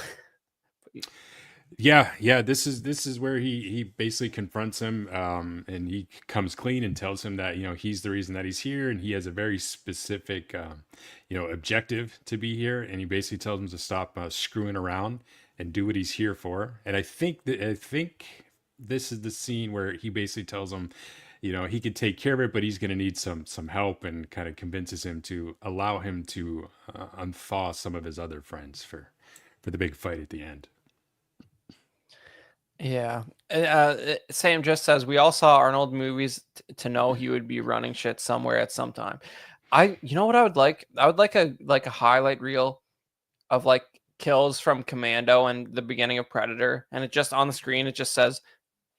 Yeah. This is where he basically confronts him, and he comes clean and tells him that, you know, he's the reason that he's here, and he has a very specific, objective to be here, and he basically tells him to stop screwing around and do what he's here for. And I think this is the scene where he basically tells him, you know, he could take care of it, but he's going to need some help, and kind of convinces him to allow him to unthaw some of his other friends for the big fight at the end. Yeah. Sam just says we all saw Arnold movies to know he would be running shit somewhere at some time. You know what I would like? I would like a highlight reel of like kills from Commando and the beginning of Predator, and it just on the screen it just says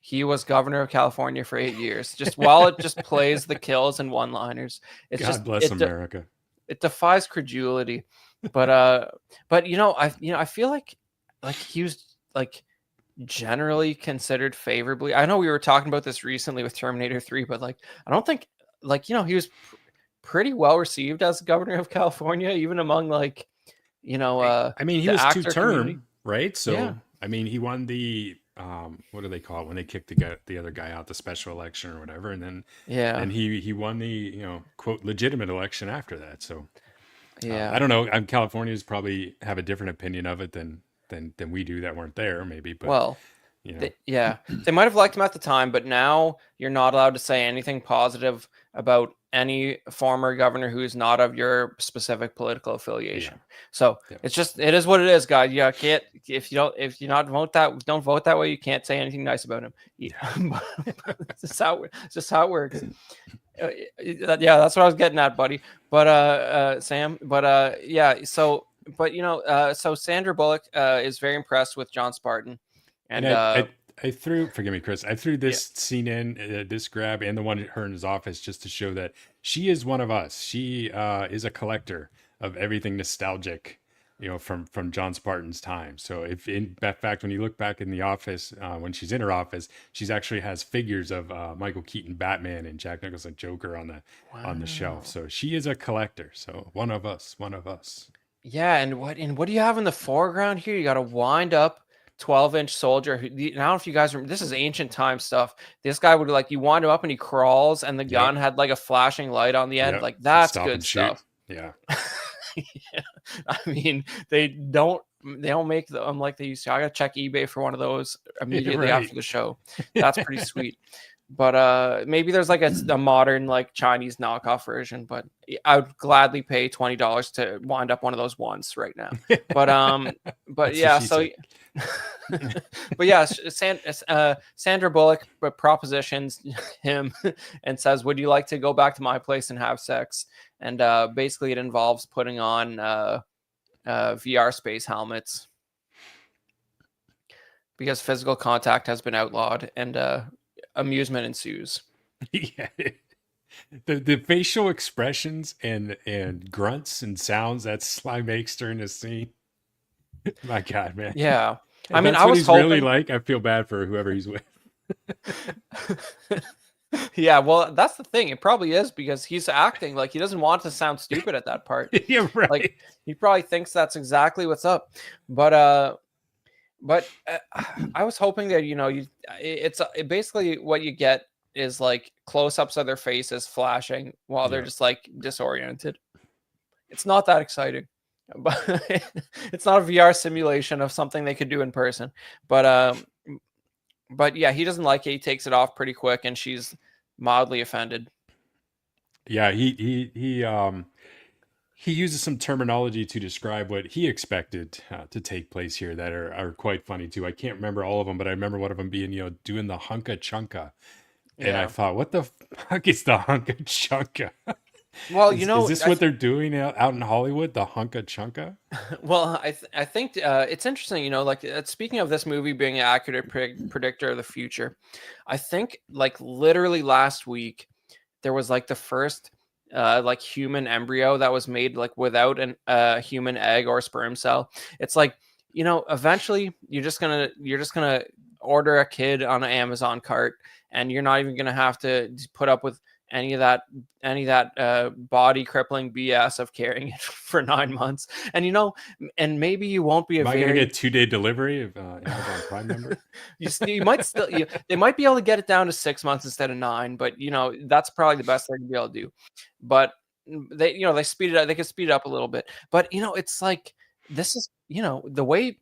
he was governor of California for 8 years. Just while it just plays the kills and one-liners. It's God bless America. It defies credulity. But I feel like he was like generally considered favorably. I know we were talking about this recently with Terminator 3, but like I don't think he was pretty well received as governor of California, even among like I mean, he was two-term, right? So yeah. I mean, he won the what do they call it when they kicked the other guy out, the special election or whatever, and then and he won the quote legitimate election after that. So yeah, I don't know. Californians probably have a different opinion of it than we do that weren't there, maybe. But well, they might have liked him at the time, but now you're not allowed to say anything positive about any former governor who is not of your specific political affiliation. Yeah. So it is what it is, guys. You can't, if you don't vote that way, you can't say anything nice about him. It's just how it works. Yeah, that's what I was getting at, buddy. But Sam, so Sandra Bullock is very impressed with John Spartan, and I threw, forgive me, Chris, I threw this scene in, this grab and the one her in his office, just to show that she is one of us. She is a collector of everything nostalgic, from John Spartan's time. So if in fact, when you look back in the office, when she's in her office, she's actually has figures of Michael Keaton Batman and Jack Nicholson Joker on the shelf. So she is a collector. So one of us. Yeah, and what do you have in the foreground here? You got a wind up 12-inch soldier. I don't know if you guys remember, this is ancient time stuff. This guy would you wind him up and he crawls, and the gun had like a flashing light on the end. Yep. Like that's Stop good stuff. Yeah. Yeah. I mean, they don't make them like they used to. I gotta check eBay for one of those immediately after the show. That's pretty sweet. But maybe there's like a modern like Chinese knockoff version, but I would gladly pay $20 to wind up one of those once right now. But yeah, so But yeah, Sandra Bullock propositions him and says, "Would you like to go back to my place and have sex?" And basically, it involves putting on VR space helmets because physical contact has been outlawed, and amusement ensues. Yeah. The facial expressions and grunts and sounds that Sly makes during the scene. My God, man. Yeah, If I mean, that's I what was he's really hoping. like, I feel bad for whoever he's with. Yeah, well, that's the thing. It probably is because he's acting like he doesn't want to sound stupid at that part. Yeah, Like right. he probably thinks that's exactly what's up. But I was hoping that it's basically what you get is like close-ups of their faces flashing while they're Yeah. just like disoriented. It's not that exciting, but it's not a VR simulation of something they could do in person. But yeah, he doesn't like it. He takes it off pretty quick, and she's mildly offended. Yeah, he uses some terminology to describe what he expected to take place here that are quite funny too. I can't remember all of them, but I remember one of them being, doing the hunka chunka. And I Yeah. thought, what the fuck is the hunka chunka? Well, Is this what they're doing out in Hollywood? The hunka chunka? well, I think it's interesting, like speaking of this movie being an accurate predictor of the future, I think like literally last week there was like the first like human embryo that was made like without an human egg or sperm cell. It's like, eventually you're just gonna order a kid on an Amazon cart, and you're not even gonna have to put up with any of that body crippling BS of carrying it for 9 months. And and maybe you won't be a Am I going to very get 2-day delivery of Amazon Prime member? you might still they might be able to get it down to 6 months instead of 9, but that's probably the best they're gonna be able to do. But they speed it up, they can speed it up a little bit. But it's like this is the way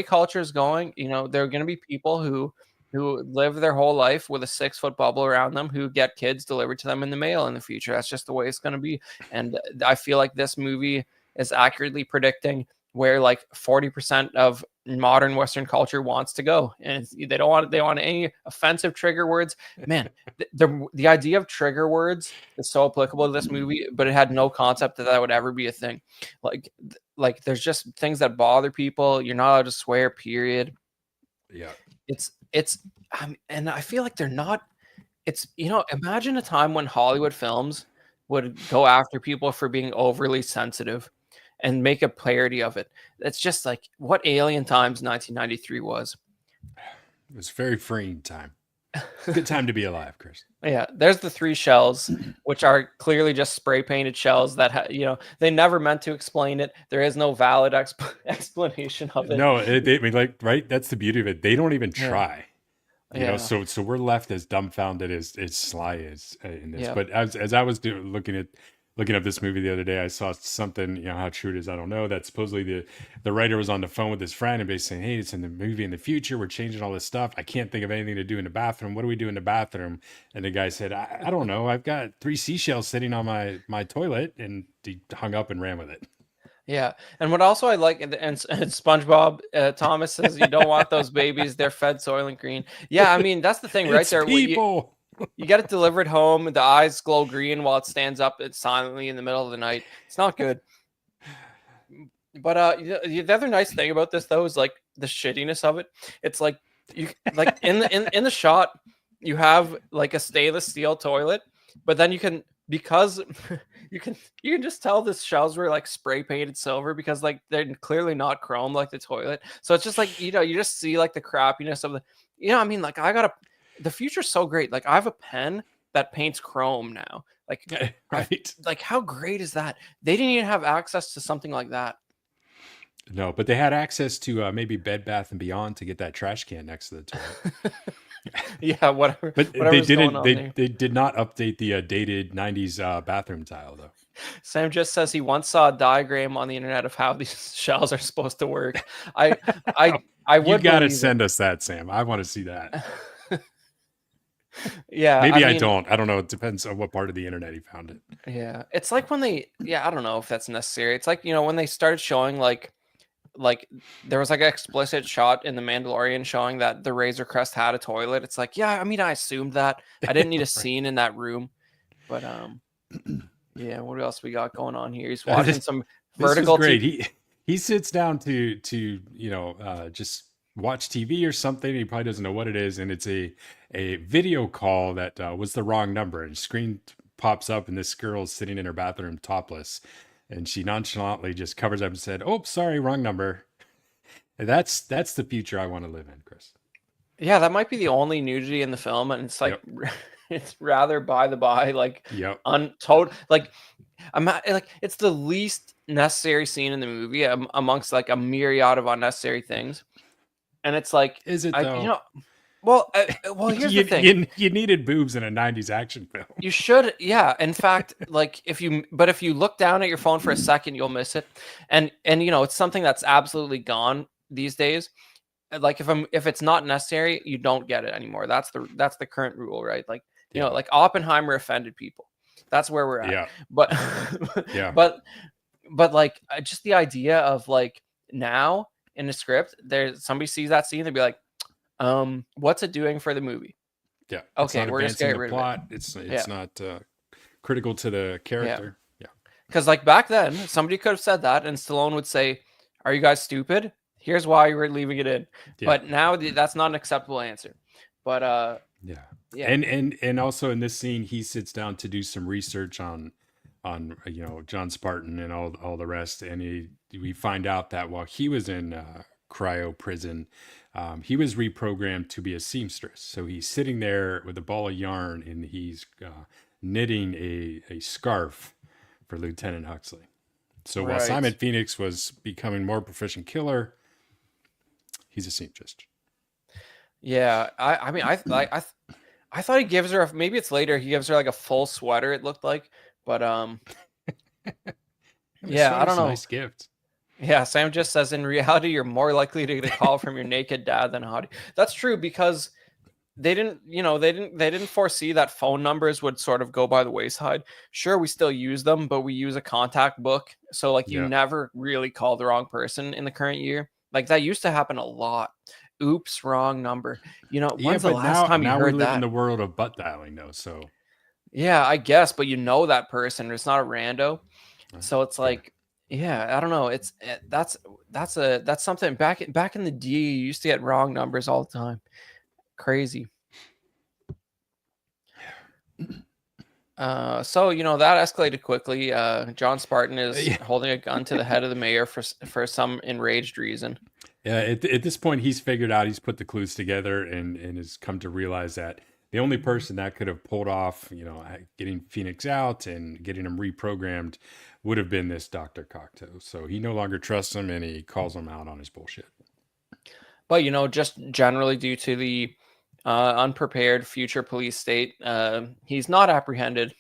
culture is going. There are going to be people who live their whole life with a 6-foot bubble around them who get kids delivered to them in the mail in the future. That's just the way it's going to be. And I feel like this movie is accurately predicting where like 40% of modern Western culture wants to go. And they want any offensive trigger words. Man, the idea of trigger words is so applicable to this movie, but it had no concept that would ever be a thing. Like there's just things that bother people. You're not allowed to swear, period. Yeah. It's and I feel like they're not. It's imagine a time when Hollywood films would go after people for being overly sensitive and make a parody of it. It's just like what alien times 1993 was. It was a very freeing time. Good time to be alive, Chris. Yeah, there's the 3 shells, which are clearly just spray painted shells that they never meant to explain it. There is no valid explanation of it. No, I mean, like, right? That's the beauty of it. They don't even try. Yeah. So we're left as dumbfounded as Sly is in this. Yeah. But as I was looking at this movie the other day, I saw something, how true it is, I don't know, that supposedly the writer was on the phone with his friend and basically saying, hey, it's in the movie in the future, we're changing all this stuff, I can't think of anything to do in the bathroom, what do we do in the bathroom? And the guy said, I don't know, I've got 3 seashells sitting on my toilet, and he hung up and ran with it. Yeah, and what also I like, and SpongeBob Thomas says you don't want those babies; they're fed Soylent Green. Yeah, I mean that's the thing, right It's there. people. You get it delivered home, the eyes glow green while it stands up silently in the middle of the night. It's not good. But the other nice thing about this though is like the shittiness of it. It's like you like in the shot you have like a stainless steel toilet, but then you can just tell the shells were like spray painted silver because like they're clearly not chrome like the toilet. So it's just like you just see like the crappiness of the I mean like the future's so great. Like I have a pen that paints chrome now. Like right. Like how great is that? They didn't even have access to something like that. No, but they had access to maybe Bed Bath and Beyond to get that trash can next to the toilet. Yeah, whatever. But they didn't. They did not update the dated '90s bathroom tile though. Sam just says he once saw a diagram on the internet of how these shells are supposed to work. I would. You got to send us that, Sam. I want to see that. Yeah, maybe I don't. I don't know. It depends on what part of the internet he found it. Yeah, it's like when I don't know if that's necessary. It's like when they started showing like like there was like an explicit shot in The Mandalorian showing that the Razor Crest had a toilet. It's like, yeah, I mean, I assumed that. I didn't need a Right. scene in that room, but yeah. What else we got going on here? He's Uh, watching this, some this was vertical great. TV. He sits down to just watch TV or something. He probably doesn't know what it is, and it's a video call that was the wrong number, and screen pops up, and this girl's sitting in her bathroom topless, and she nonchalantly just covers up and said, "Oh, sorry, wrong number." And that's the future I want to live in, Chris. Yeah, that might be the only nudity in the film, and it's like Yep. it's rather by the by, like Yep. untold. Like I'm not, like it's the least necessary scene in the movie amongst like a myriad of unnecessary things, and it's like Is it you though? know, well, here's the thing. You needed boobs in a '90s action film. You should, yeah. In fact, like if you look down at your phone for a second, you'll miss it, and it's something that's absolutely gone these days. Like if it's not necessary, you don't get it anymore. That's the current rule, right? Like Yeah. like Oppenheimer offended people. That's where we're at. Yeah. But Yeah. but like just the idea of like now in the script, there's somebody sees that scene, they'd be like, what's it doing for the movie? Yeah. Okay, It's not we're just advancing getting the rid of it. plot. It's Yeah. not critical to the character. Yeah. Because like back then, somebody could have said that, and Stallone would say, "Are you guys stupid? Here's why we're leaving it in." Yeah. But now that's not an acceptable answer. But Yeah. yeah. And also in this scene, he sits down to do some research on John Spartan and all the rest, and we find out that while he was in cryo-prison, he was reprogrammed to be a seamstress. So he's sitting there with a ball of yarn, and he's knitting a scarf for Lieutenant Huxley. So while Right. Simon Phoenix was becoming more proficient killer, he's a seamstress. Yeah, I mean, I thought he gives her maybe it's later. He gives her like a full sweater. It looked like, but yeah, I don't know. Nice gift. Yeah, Sam just says in reality, you're more likely to get a call from your naked dad than a hottie. That's true because they didn't foresee that phone numbers would sort of go by the wayside. Sure, we still use them, but we use a contact book, so like you Yeah. never really call the wrong person in the current year. Like that used to happen a lot. Oops, wrong number. Yeah, When's the but last time you now we heard live that? in the world of butt dialing, though. So Yeah, I guess, but that person. It's not a rando. So it's fair. like, yeah, I don't know. It's that's something back in the D. You used to get wrong numbers all the time. Crazy. So that escalated quickly. John Spartan is Yeah. holding a gun to the head of the mayor for some enraged reason. Yeah, at this point, he's figured out, he's put the clues together, and has come to realize that the only person that could have pulled off, getting Phoenix out and getting him reprogrammed would have been this Dr. Cocteau. So he no longer trusts him, and he calls him out on his bullshit. But just generally due to the unprepared future police state, he's not apprehended.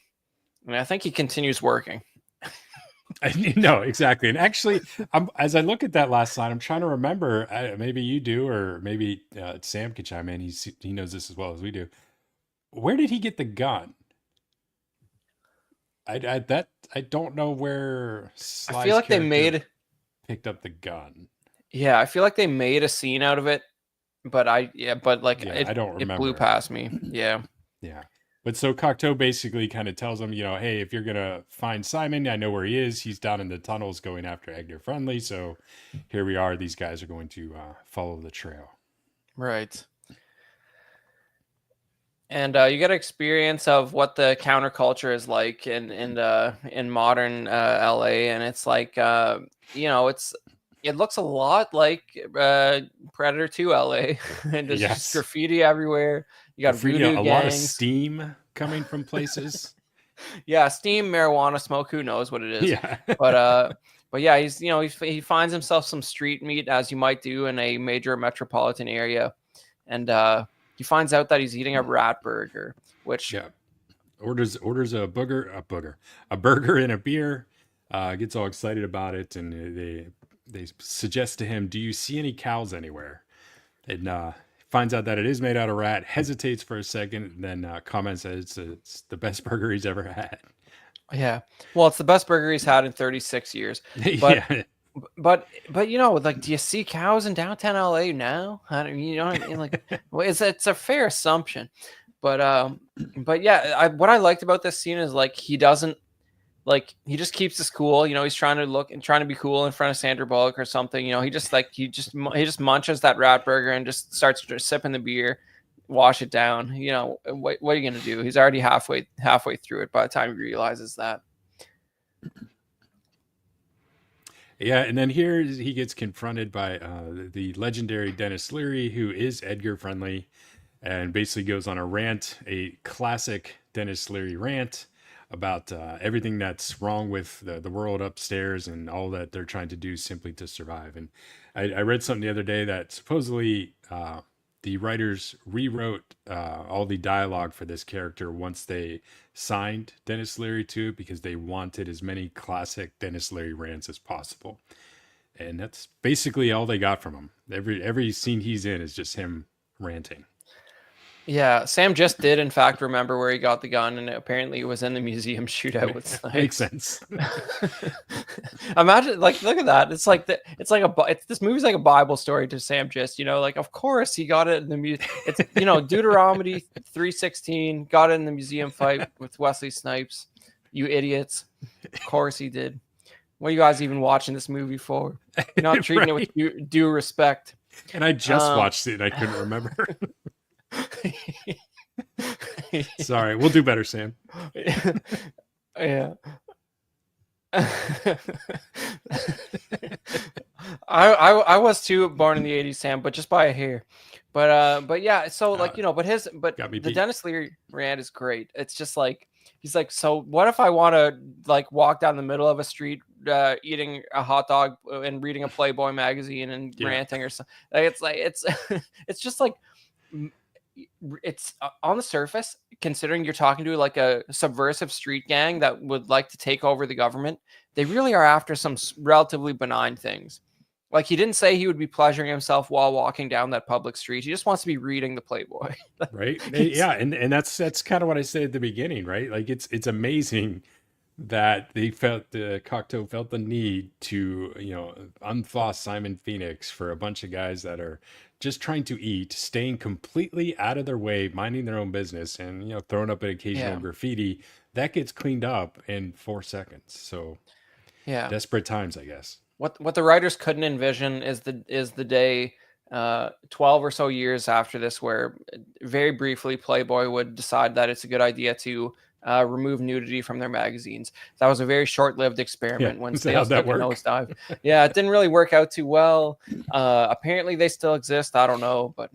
I mean, I think he continues working. No, exactly. And actually, as I look at that last line, I'm trying to remember. Maybe you do, or maybe Sam could chime in. He knows this as well as we do. Where did he get the gun? I don't know where. Sly's I feel like they character picked up the gun. Yeah, I feel like they made a scene out of it, but I don't remember. It blew past me. Yeah. Yeah. But so Cocteau basically kind of tells him, hey, if you're going to find Simon, I know where he is. He's down in the tunnels going after Edgar Friendly. So here we are. These guys are going to follow the trail. Right. And you get experience of what the counterculture is like in modern LA. And it's like, it looks a lot like Predator 2 LA. And there's just graffiti everywhere. You got voodoo a gangs. lot of steam coming from places. Yeah, steam, marijuana smoke, who knows what it is. Yeah. But yeah, he's he finds himself some street meat, as you might do in a major metropolitan area. And he finds out that he's eating a rat burger, which orders a burger and a beer, gets all excited about it, and they suggest to him, do you see any cows anywhere? And finds out that it is made out of rat, hesitates for a second, and then comments that it's the best burger he's ever had. Yeah. Well, it's the best burger he's had in 36 years. But but you know, like, do you see cows in downtown LA now? I don't, you know what I mean? Like, well, it's a fair assumption, but yeah, what I liked about this scene is like he doesn't like he just keeps his cool. You know, he's trying to look and trying to be cool in front of Sandra Bullock or something. You know, he just munches that rat burger and just starts sipping the beer, wash it down. You know, what are you gonna do? He's already halfway through it by the time he realizes that. Yeah, and then here he gets confronted by the legendary Dennis Leary, who is Edgar friendly, and basically goes on a rant, a classic Dennis Leary rant about everything that's wrong with the world upstairs and all that they're trying to do simply to survive. And I read something the other day that supposedly the writers rewrote all the dialogue for this character once they signed Dennis Leary to it because they wanted as many classic Dennis Leary rants as possible. And that's basically all they got from him. Every scene he's in is just him ranting. Yeah, Sam just did, in fact, remember where he got the gun, and apparently it was in the museum shootout with Snipes. Makes sense. Imagine, like, look at that. It's like this movie's like a Bible story to Sam Gist. You know, like, of course he got it in the museum. It's, you know, Deuteronomy 3:16 got it in the museum fight with Wesley Snipes. You idiots! Of course he did. What are you guys even watching this movie for? You're not treating Right. it with due respect. And I just watched it and I couldn't remember. Sorry, we'll do better, Sam. Yeah. I was too, born in the 80s, Sam, but just by a hair. But yeah, so like, you know, but got me the beat. Dennis Leary rant is great. It's just like he's like, so what if I want to like walk down the middle of a street eating a hot dog and reading a Playboy magazine and ranting or something? Like, it's it's just like it's on the surface, considering you're talking to like a subversive street gang that would like to take over the government, they really are after some relatively benign things. Like, he didn't say he would be pleasuring himself while walking down that public street. He just wants to be reading the Playboy. Right. Yeah, and that's kind of what I said at the beginning, right? Like it's amazing that the Cocteau felt the need to, you know, unthaw Simon Phoenix for a bunch of guys that are just trying to eat, staying completely out of their way, minding their own business, and, you know, throwing up an occasional graffiti that gets cleaned up in 4 seconds. So Yeah. desperate times, I guess. What the writers couldn't envision is the day 12 or so years after this, where very briefly Playboy would decide that it's a good idea to remove nudity from their magazines. That was a very short-lived experiment when sales took a nosedive. Yeah, it didn't really work out too well. Apparently they still exist. I don't know, but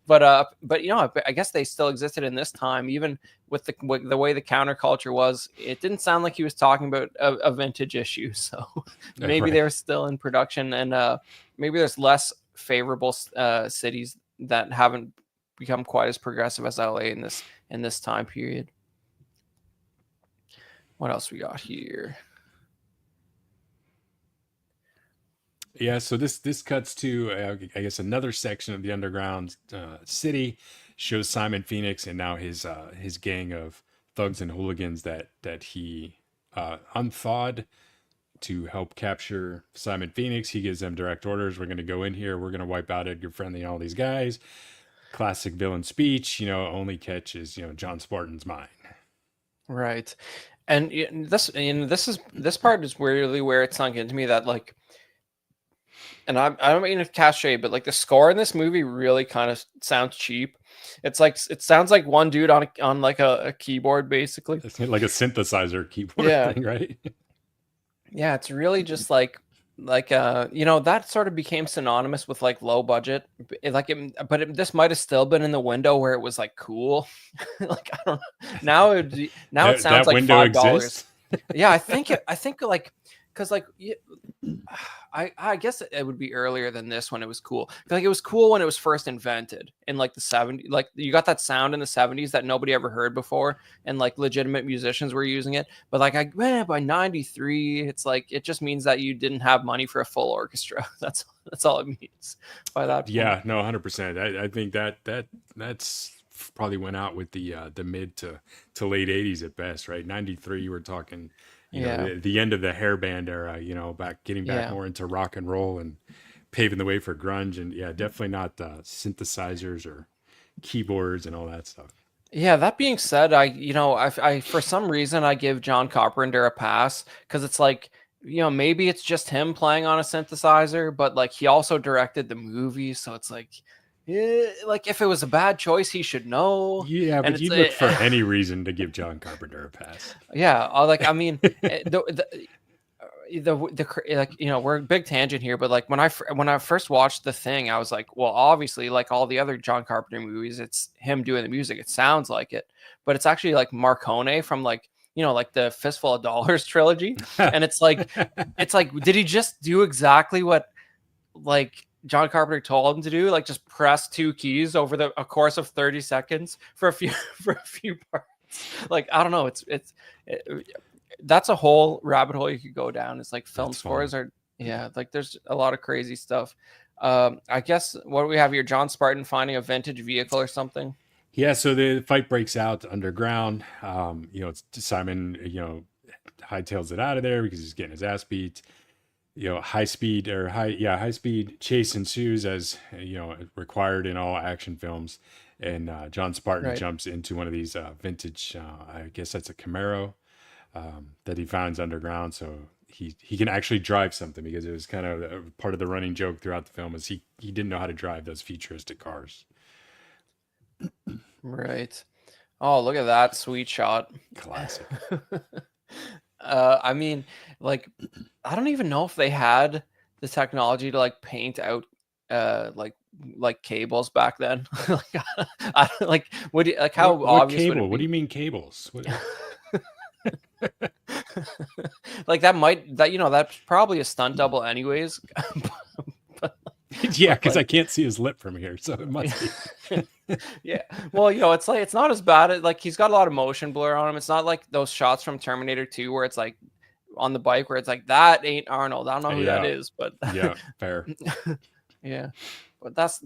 but you know, I guess they still existed in this time, even with the way the counterculture was. It didn't sound like he was talking about a vintage issue, so maybe they're still in production, and maybe there's less favorable cities that haven't become quite as progressive as LA in this time period. What else we got here? Yeah, so this cuts to I guess another section of the underground city, shows Simon Phoenix and now his gang of thugs and hooligans that he unthawed to help capture Simon Phoenix. He gives them direct orders. We're going to go in here. We're going to wipe out Edgar Friendly and all these guys. Classic villain speech, you know, only catch is, you know, John Spartan's mine. Right. And this part is really where it sunk into me that, like, and I don't mean to cast shade, but like the score in this movie really kind of sounds cheap. It's like, it sounds like one dude on like a keyboard, basically. It's like a synthesizer keyboard thing, right? Yeah, it's really just like you know, that sort of became synonymous with like low budget. This might have still been in the window where it was like cool. Like, I don't know. Now it sounds like $5. Yeah, I think like, because like I guess it would be earlier than this when it was cool. Like, it was cool when it was first invented in like the 70s. Like, you got that sound in the 70s that nobody ever heard before, and like legitimate musicians were using it. But like, by 93, it's like, it just means that you didn't have money for a full orchestra. That's all it means by that point. Yeah, no, 100%. I think that's probably went out with the mid to late 80s at best, right? 93, you were talking you know, Yeah. the end of the hairband era, you know, getting back Yeah. more into rock and roll and paving the way for grunge. And yeah, definitely not synthesizers or keyboards and all that stuff. Yeah, that being said, I for some reason I give John Carpenter a pass because it's like, maybe it's just him playing on a synthesizer, but like he also directed the movie, so it's like, like if it was a bad choice, he should know. Yeah, And but it's you'd look for any reason to give John Carpenter a pass. yeah, like I mean, like we're a big tangent here, but like when I first watched The Thing, I was like, well, obviously, like all the other John Carpenter movies, it's him doing the music. It sounds like it, but it's actually like Marcone from like like the Fistful of Dollars trilogy, and it's like did he just do exactly what like John Carpenter told him to do, like just press two keys over a course of 30 seconds for a few parts? Like I don't know, it, that's a whole rabbit hole you could go down. It's like film scores are like there's a lot of crazy stuff. I guess what do we have here? John Spartan finding a vintage vehicle or something. Yeah, so the fight breaks out underground. It's Simon, hightails it out of there because he's getting his ass beat. High speed chase ensues as required in all action films. And John Spartan jumps into one of these vintage, I guess that's a Camaro, that he finds underground. So he can actually drive something, because it was kind of part of the running joke throughout the film is he didn't know how to drive those futuristic cars. Right. Oh, look at that sweet shot. Classic. I mean, like, I don't even know if they had the technology to like paint out like cables back then. Like what do you, like how what obvious would it cable? be? What do you mean cables? Like that's probably a stunt double anyways. Yeah, because I can't see his lip from here, so it must be. Yeah, well, it's like it's not as bad. Like he's got a lot of motion blur on him. It's not like those shots from Terminator 2 where it's like on the bike where it's like that ain't Arnold. I don't know who that is, but yeah, fair. Yeah, but that's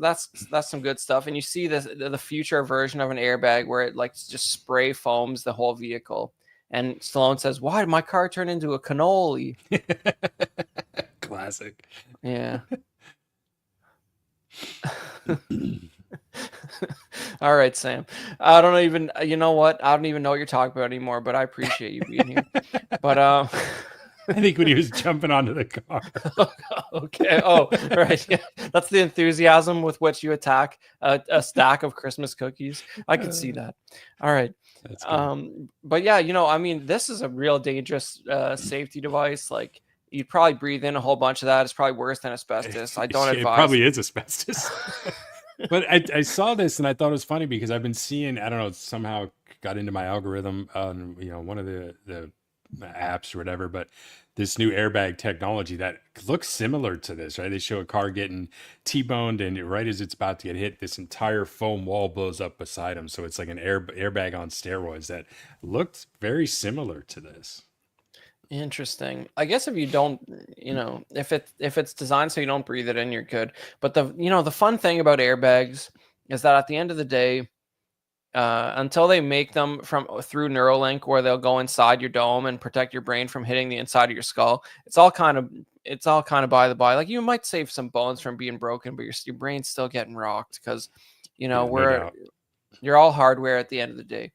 some good stuff. And you see the future version of an airbag where it like just spray foams the whole vehicle. And Stallone says, "Why did my car turn into a cannoli?" Classic. Yeah. All right, Sam. I don't even, you know what? I don't even know what you're talking about anymore, but I appreciate you being here. But I think when he was jumping onto the car. Okay. Oh, right. Yeah. That's the enthusiasm with which you attack a stack of Christmas cookies. I could see that. All right. That's but yeah, I mean, this is a real dangerous safety device. Like you'd probably breathe in a whole bunch of that. It's probably worse than asbestos. I don't advise. It probably is asbestos. But I saw this and I thought it was funny because I've been seeing, I don't know, somehow got into my algorithm on, one of the apps or whatever, but this new airbag technology that looks similar to this, right? They show a car getting T-boned, and right as it's about to get hit, this entire foam wall blows up beside him. So it's like an airbag on steroids that looked very similar to this. Interesting. I guess if you don't, if it's designed so you don't breathe it in, you're good. But the fun thing about airbags is that at the end of the day, until they make them through Neuralink, where they'll go inside your dome and protect your brain from hitting the inside of your skull, it's all kind of by the by. Like you might save some bones from being broken, but your brain's still getting rocked because you're all hardware at the end of the day.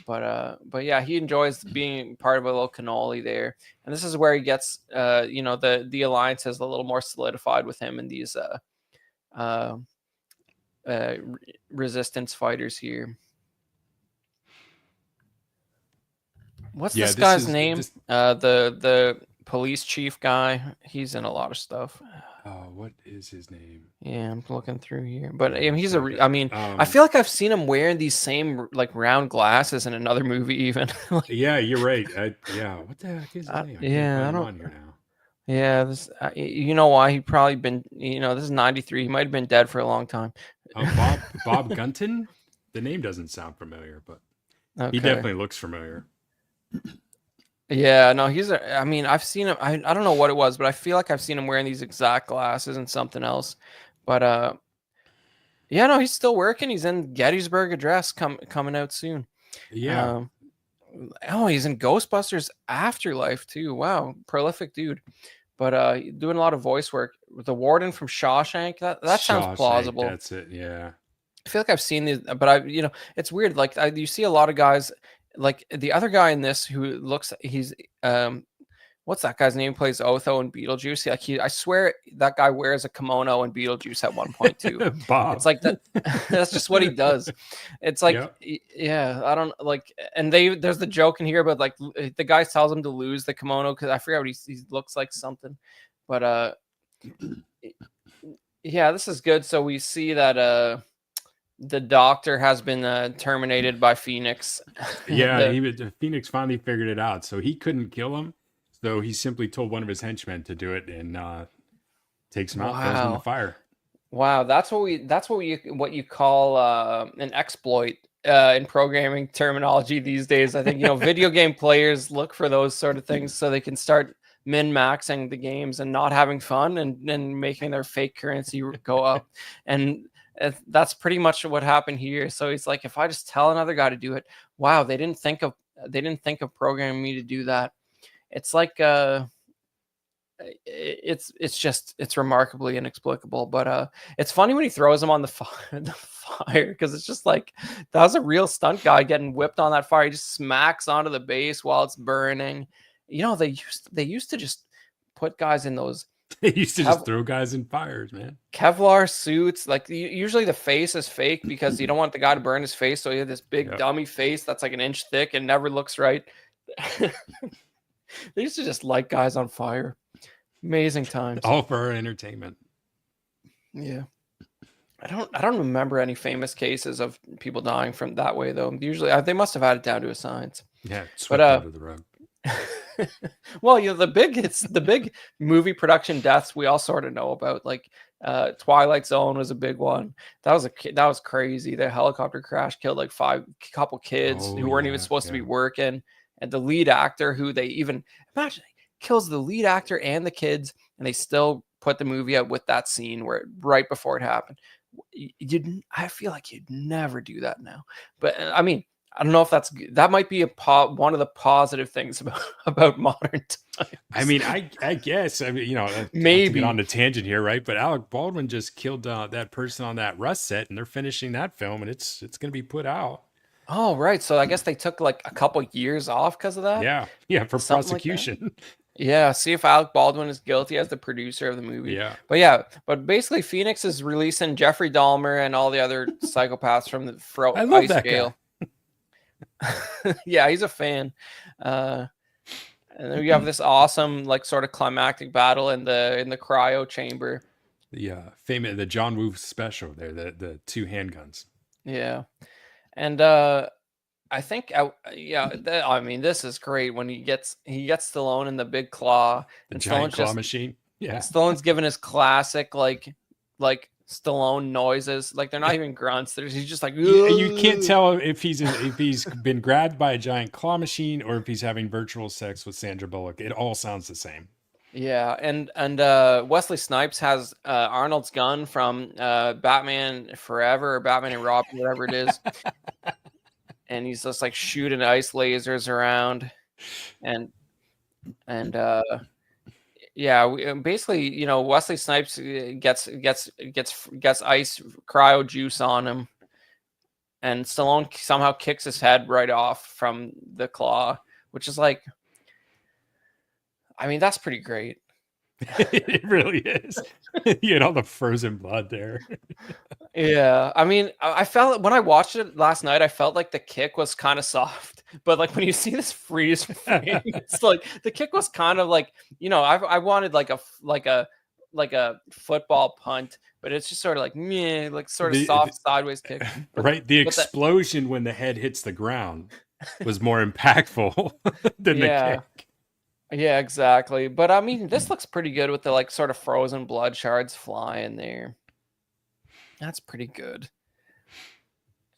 But yeah, he enjoys being part of a little cannoli there, and this is where he gets the alliance is a little more solidified with him and these resistance fighters here. What's this guy's name? The police chief guy. He's in a lot of stuff. Oh, what is his name? Yeah, I'm looking through here, but he's I feel like I've seen him wearing these same like round glasses in another movie even. Yeah, you're right. What the heck is his name? I don't. On here now. Yeah, this. You know why? He probably been. This is 93. He might have been dead for a long time. Bob Gunton. The name doesn't sound familiar, but he definitely looks familiar. Yeah, no, I've seen him. I don't know what it was, but I feel like I've seen him wearing these exact glasses and something else. But yeah, no, he's still working. He's in Gettysburg Address coming out soon. Yeah. Oh, he's in Ghostbusters Afterlife too. Wow, prolific dude. But doing a lot of voice work. The warden from Shawshank. That sounds Shawshank, plausible. that's it. Yeah. I feel like I've seen these, but it's weird. Like you see a lot of guys, like the other guy in this who looks, he's what's that guy's name? Plays Otho in Beetlejuice. I swear that guy wears a kimono in Beetlejuice at one point too. Bob. It's like that. That's just what he does. It's like, Yep. yeah, I don't like. And there's the joke in here about like the guy tells him to lose the kimono because I forget what he looks like something, but yeah, this is good. So we see that the doctor has been terminated by Phoenix. Yeah, Phoenix finally figured it out. So he couldn't kill him. So he simply told one of his henchmen to do it and takes him out, throws him in the fire. Wow, that's what you call an exploit in programming terminology these days. I think video game players look for those sort of things so they can start min-maxing the games and not having fun and making their fake currency go up. And that's pretty much what happened here. So he's like, if I just tell another guy to do it, wow, they didn't think of programming me to do that. It's like it's remarkably inexplicable. But it's funny when he throws him on the fire because it's just like that was a real stunt guy getting whipped on that fire. He just smacks onto the base while it's burning. They used to just put guys in those. They used to just throw guys in fires, man. Kevlar suits. Like usually the face is fake because you don't want the guy to burn his face. So you have this big dummy face that's like an inch thick and never looks right. They used to just light guys on fire. Amazing times. All for our entertainment. Yeah. I don't remember any famous cases of people dying from that way though. Usually they must have had it down to a science. Yeah, swept under the rug. Well, the big movie production deaths we all sort of know about. Like Twilight Zone was a big one. That was crazy. The helicopter crash killed like couple kids who weren't even supposed to be working, and the lead actor who they even imagine kills the lead actor and the kids, and they still put the movie out with that scene right before it happened. I feel like you'd never do that now. But I mean, I don't know if that might be one of the positive things about modern times. I mean, I guess, I mean, maybe to get on a tangent here, right? But Alec Baldwin just killed that person on that Rust set, and they're finishing that film, and it's going to be put out. Oh, right. So I guess they took like a couple years off because of that. Yeah, for prosecution. Like yeah, see if Alec Baldwin is guilty as the producer of the movie. Yeah. But basically Phoenix is releasing Jeffrey Dahmer and all the other psychopaths from the I love ice that scale. guy. Yeah, he's a fan. And then we have this awesome like sort of climactic battle in the cryo chamber. The John Woo special there, the two handguns. Yeah. And I think I mean this is great when he gets Stallone in the big claw. The and giant Stallone's claw machine. Yeah. Stallone's giving his classic like Stallone noises. Like they're not even grunts. He's just like you can't tell if he's been grabbed by a giant claw machine or if he's having virtual sex with Sandra Bullock. It all sounds the same. Yeah, and Wesley Snipes has Arnold's gun from Batman Forever or Batman and Robin, whatever it is. And he's just like shooting ice lasers around, and basically, Wesley Snipes gets ice cryo juice on him, and Stallone somehow kicks his head right off from the claw, which is like, I mean, that's pretty great. It really is. You get all the frozen blood there. Yeah, I mean, I felt when I watched it last night, I felt like the kick was kind of soft, but like when you see this freeze frame, it's like the kick was kind of like, I wanted like a football punt, but it's just sort of like meh, like sort of soft sideways kick. Right, the explosion when the head hits the ground was more impactful than the kick. Yeah, exactly. But I mean, this looks pretty good with the like sort of frozen blood shards flying there. That's pretty good.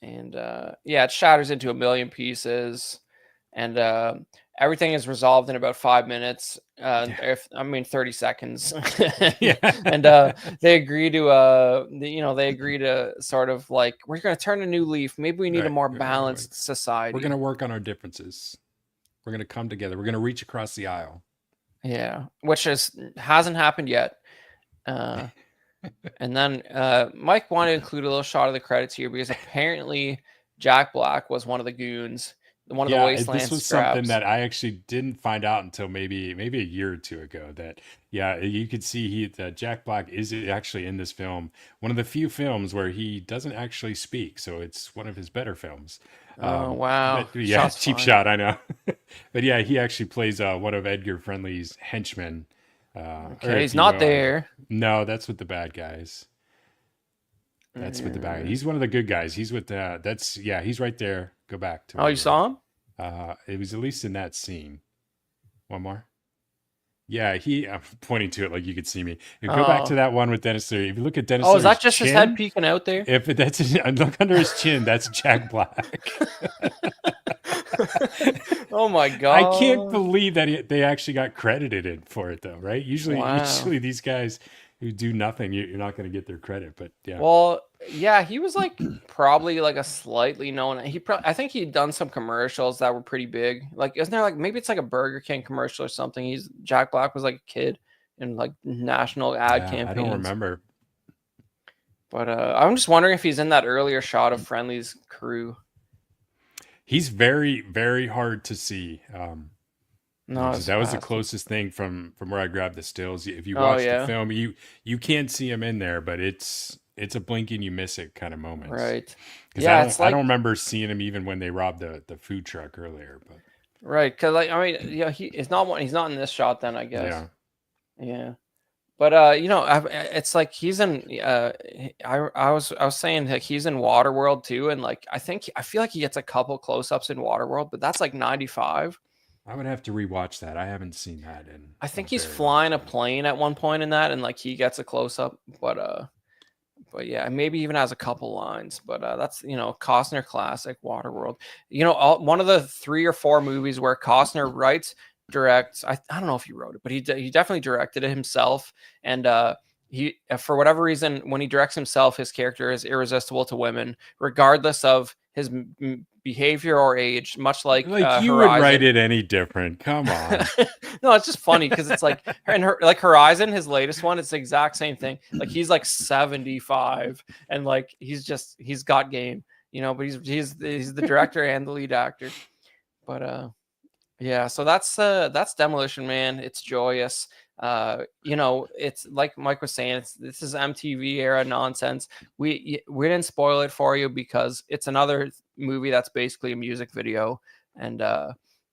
And it shatters into a million pieces, and everything is resolved in about 5 minutes. 30 seconds. Yeah. And they agree to sort of like, we're going to turn a new leaf. Maybe we need a more balanced society. We're going to work on our differences. We're gonna come together. We're gonna reach across the aisle. Yeah, which hasn't happened yet. And then Mike wanted to include a little shot of the credits here because apparently Jack Black was one of the goons, one of the Wasteland this was something scraps. that I actually didn't find out until maybe a year or two ago. That you could see that Jack Black is actually in this film. One of the few films where he doesn't actually speak, so it's one of his better films. Oh wow! But, yeah, Shots cheap fired. shot, I know. But yeah, he actually plays one of Edgar Friendly's henchmen. Okay, he's not there. No, that's with the bad guys. That's with the bad guys. He's one of the good guys. He's with he's right there. Go back to Oh, you saw him? It was at least in that scene. One more. Yeah, I'm pointing to it like you could see me. Go back to that one with Dennis Leary. If you look at Dennis Leary's is that just chin, his head peeking out there? If that's look under his chin, that's Jack Black. Oh my god! I can't believe that they actually got credited for it though, right? Usually these guys who do nothing, you're not going to get their credit. But yeah. Well, yeah, he was like probably like a slightly known. I think he'd done some commercials that were pretty big. Like, isn't there like maybe it's like a Burger King commercial or something? Jack Black was like a kid in like national ad campaigns. I don't remember. But I'm just wondering if he's in that earlier shot of Friendly's crew. He's very, very hard to see. No, that was the closest thing from where I grabbed the stills. If you watch the film, you can't see him in there, but it's a blink and you miss it kind of moment, right? Yeah, I don't remember seeing him even when they robbed the food truck earlier, but right, because like I mean, yeah, he's not in this shot then, I guess. Yeah. But it's like he's in. I was saying that he's in Waterworld too, and like I feel like he gets a couple close-ups in Waterworld, but that's like 95. I would have to rewatch that. I haven't seen that in. I think he's flying a plane at one point in that, and like he gets a close-up, but yeah, maybe even has a couple lines. But that's Costner classic Waterworld. One of the 3 or 4 movies where Costner writes, directs. I don't know if he wrote it, but he definitely directed it himself. And he, for whatever reason, when he directs himself, his character is irresistible to women, regardless of his behavior or age. Much like you Horizon. Would write it any different. Come on. No, it's just funny because it's like like Horizon, his latest one, it's the exact same thing. Like he's like 75, and like he's got game, but he's the director and the lead actor. But yeah, so that's Demolition Man. It's joyous. It's like Mike was saying, this is MTV era nonsense. We didn't spoil it for you because it's another movie that's basically a music video, and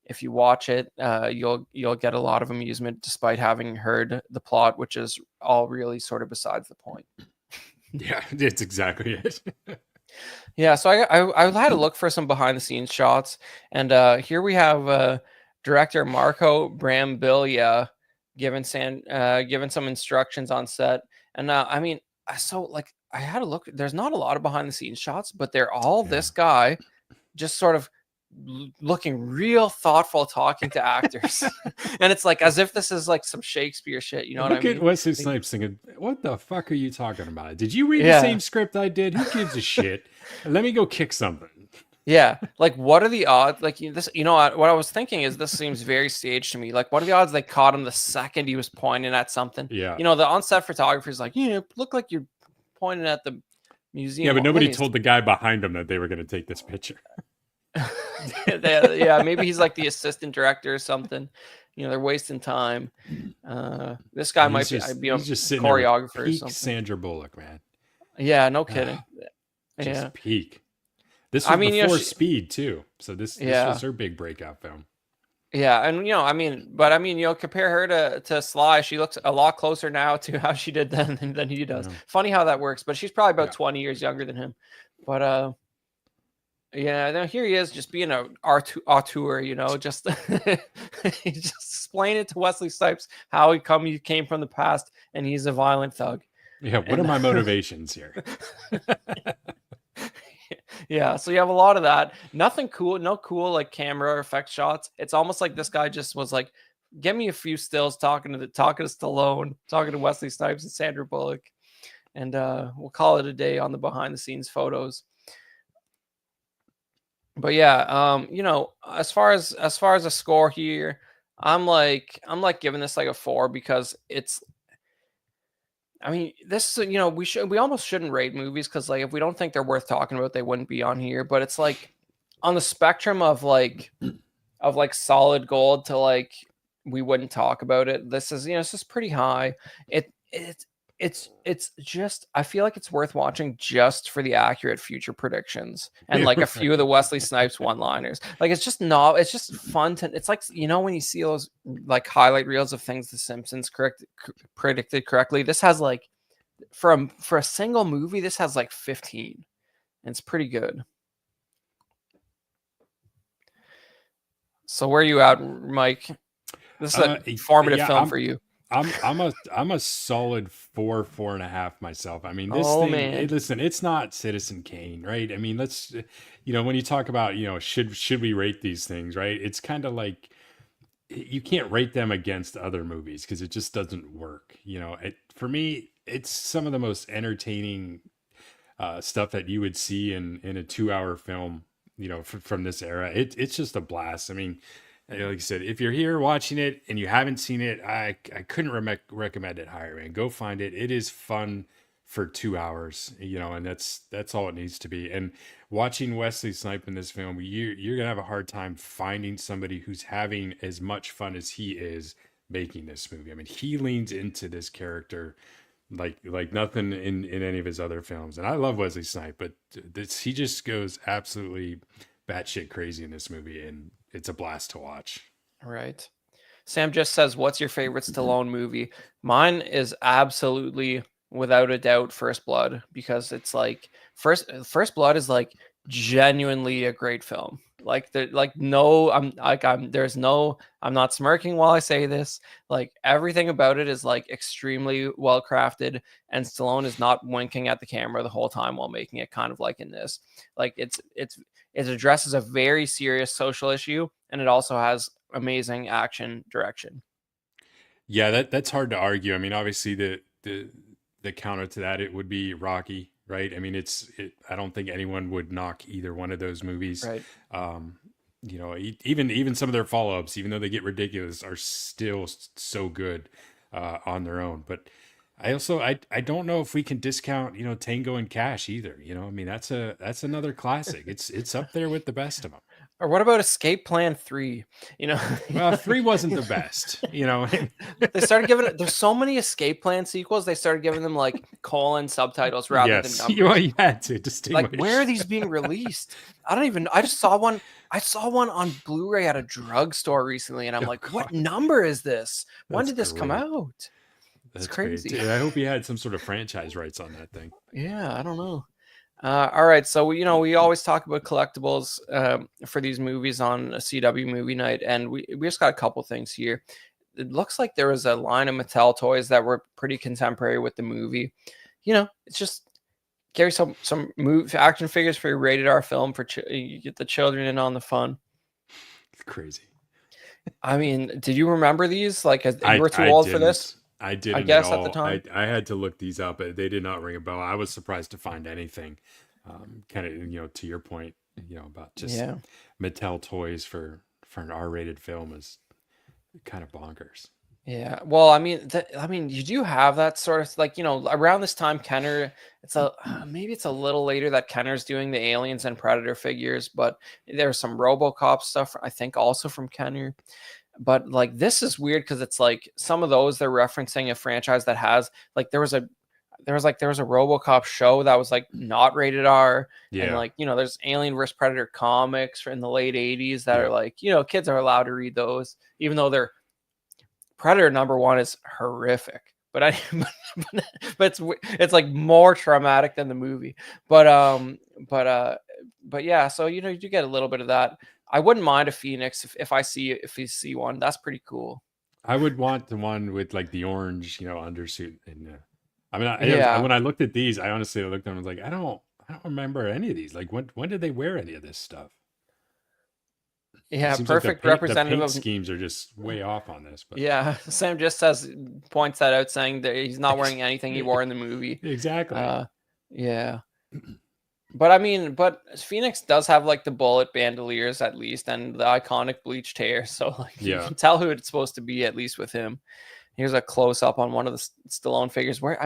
if you watch it, you'll get a lot of amusement despite having heard the plot, which is all really sort of besides the point. Yeah, it's exactly it. Yeah, so I had to look for some behind the scenes shots, and here we have director Marco Brambilla given some instructions on set, and I mean, so like I had to look. There's not a lot of behind the scenes shots, but they're all this guy just sort of looking real thoughtful, talking to actors, and it's like as if this is like some Shakespeare shit. You know what I mean? Look at Wesley Snipes thinking, "What the fuck are you talking about? Did you read the same script I did? Who gives a shit? Let me go kick something." Yeah, like what are the odds? Like what I was thinking is this seems very staged to me. Like, what are the odds they caught him the second he was pointing at something? Yeah, the on-set photographer is like, look like you're pointing at the museum. Yeah, but nobody told the guy behind him that they were going to take this picture. Yeah, maybe he's like the assistant director or something. They're wasting time. This guy might be a choreographer or something. Sandra Bullock, man. Yeah, no kidding. Just peak. This was before Speed too, so this was her big breakout film. Yeah, and compare her to Sly. She looks a lot closer now to how she did then than he does. Funny how that works, but she's probably about 20 years younger than him. But now here he is, just being an auteur, just he just explain it to Wesley Snipes how he came from the past, and he's a violent thug. Yeah, what are my motivations here? Yeah, so you have a lot of that. Nothing cool, no cool like camera effect shots. It's almost like this guy just was like, "Give me a few stills talking to Stallone, talking to Wesley Snipes and Sandra Bullock, and we'll call it a day on the behind the scenes photos." But yeah, as far as a score here, I'm like giving this like a 4 because it's. I mean, this is we almost shouldn't rate movies because like if we don't think they're worth talking about, they wouldn't be on here. But it's like on the spectrum of like solid gold to like we wouldn't talk about it. This is this is pretty high. It's just I feel like it's worth watching just for the accurate future predictions and like a few of the Wesley Snipes one-liners. Like it's just fun to it's like when you see those like highlight reels of things the Simpsons predicted correctly. This has like for a single movie, this has like 15. And it's pretty good. So where are you at, Mike? This is a formative film for you. I'm a solid 4.5 myself. I mean, this thing. Listen, it's not Citizen Kane, right? I mean, let's when you talk about should we rate these things, right? It's kind of like you can't rate them against other movies because it just doesn't work. For me, it's some of the most entertaining stuff that you would see in a 2-hour film. From this era, it's just a blast. I mean, like you said, if you're here watching it and you haven't seen it, I couldn't recommend it higher, man. Go find it. It is fun for 2 hours, and that's all it needs to be. And watching Wesley Snipes in this film, you're gonna have a hard time finding somebody who's having as much fun as he is making this movie. I mean, he leans into this character like nothing in any of his other films. And I love Wesley Snipes, but he just goes absolutely batshit crazy in this movie, and it's a blast to watch. Right. Sam just says, what's your favorite Stallone movie? Mine is absolutely, without a doubt, First Blood, because it's like First Blood is like genuinely a great film. I'm not smirking while I say this. Like everything about it is like extremely well crafted, and Stallone is not winking at the camera the whole time while making it, kind of like in this. Like it addresses a very serious social issue, and it also has amazing action direction. Yeah, that's hard to argue. I mean, obviously the counter to that, it would be Rocky, right? I mean, I don't think anyone would knock either one of those movies. Right. Even some of their follow-ups, even though they get ridiculous, are still so good on their own. But I don't know if we can discount Tango and Cash either. I mean, that's another classic. It's up there with the best of them. Or what about Escape Plan 3? Well, 3 wasn't the best. They started giving it. There's so many Escape Plan sequels. They started giving them like colon subtitles rather than numbers. You had to distinguish. Like, where are these being released? I just saw one. I saw one on Blu-ray at a drugstore recently, and I'm like, what number is this? When did this come out? That's crazy. Dude, I hope he had some sort of franchise rights on that thing. Yeah, I don't know. All right, so we always talk about collectibles for these movies on a CW movie night, and we just got a couple things here. It looks like there was a line of Mattel toys that were pretty contemporary with the movie. It's just carry some action figures for your rated R film for you get the children in on the fun. It's crazy. I mean, did you remember these? Like, you were too old for this? I didn't. I guess at all. At the time, I had to look these up, but they did not ring a bell. I was surprised to find anything. Kind of, to your point, about just Mattel toys for an R-rated film is kind of bonkers. Yeah. Well, I mean, you do have that sort of like, around this time, Kenner, maybe it's a little later that Kenner's doing the Aliens and Predator figures, but there's some RoboCop stuff, I think, also from Kenner. But like, this is weird because it's like some of those they're referencing a franchise that has like there was a RoboCop show that was like not rated R. Yeah. And like, there's Alien vs Predator comics in the late 80s that are like, kids are allowed to read those, even though they're Predator #1 is horrific. But it's like more traumatic than the movie. But yeah, so you get a little bit of that. I wouldn't mind a Phoenix if you see one. That's pretty cool. I would want the one with like the orange, undersuit. And I mean, when I looked at these, I honestly looked at them and was like, I don't remember any of these. Like, when did they wear any of this stuff? Yeah, perfect representative the paint of schemes are just way off on this. But yeah, Sam just points that out, saying that he's not wearing anything he wore in the movie. Exactly. Yeah. But I mean, but Phoenix does have like the bullet bandoliers at least, and the iconic bleached hair. So like you Yeah. can tell who it's supposed to be at least with him. Here's a close up on one of the Stallone figures. Where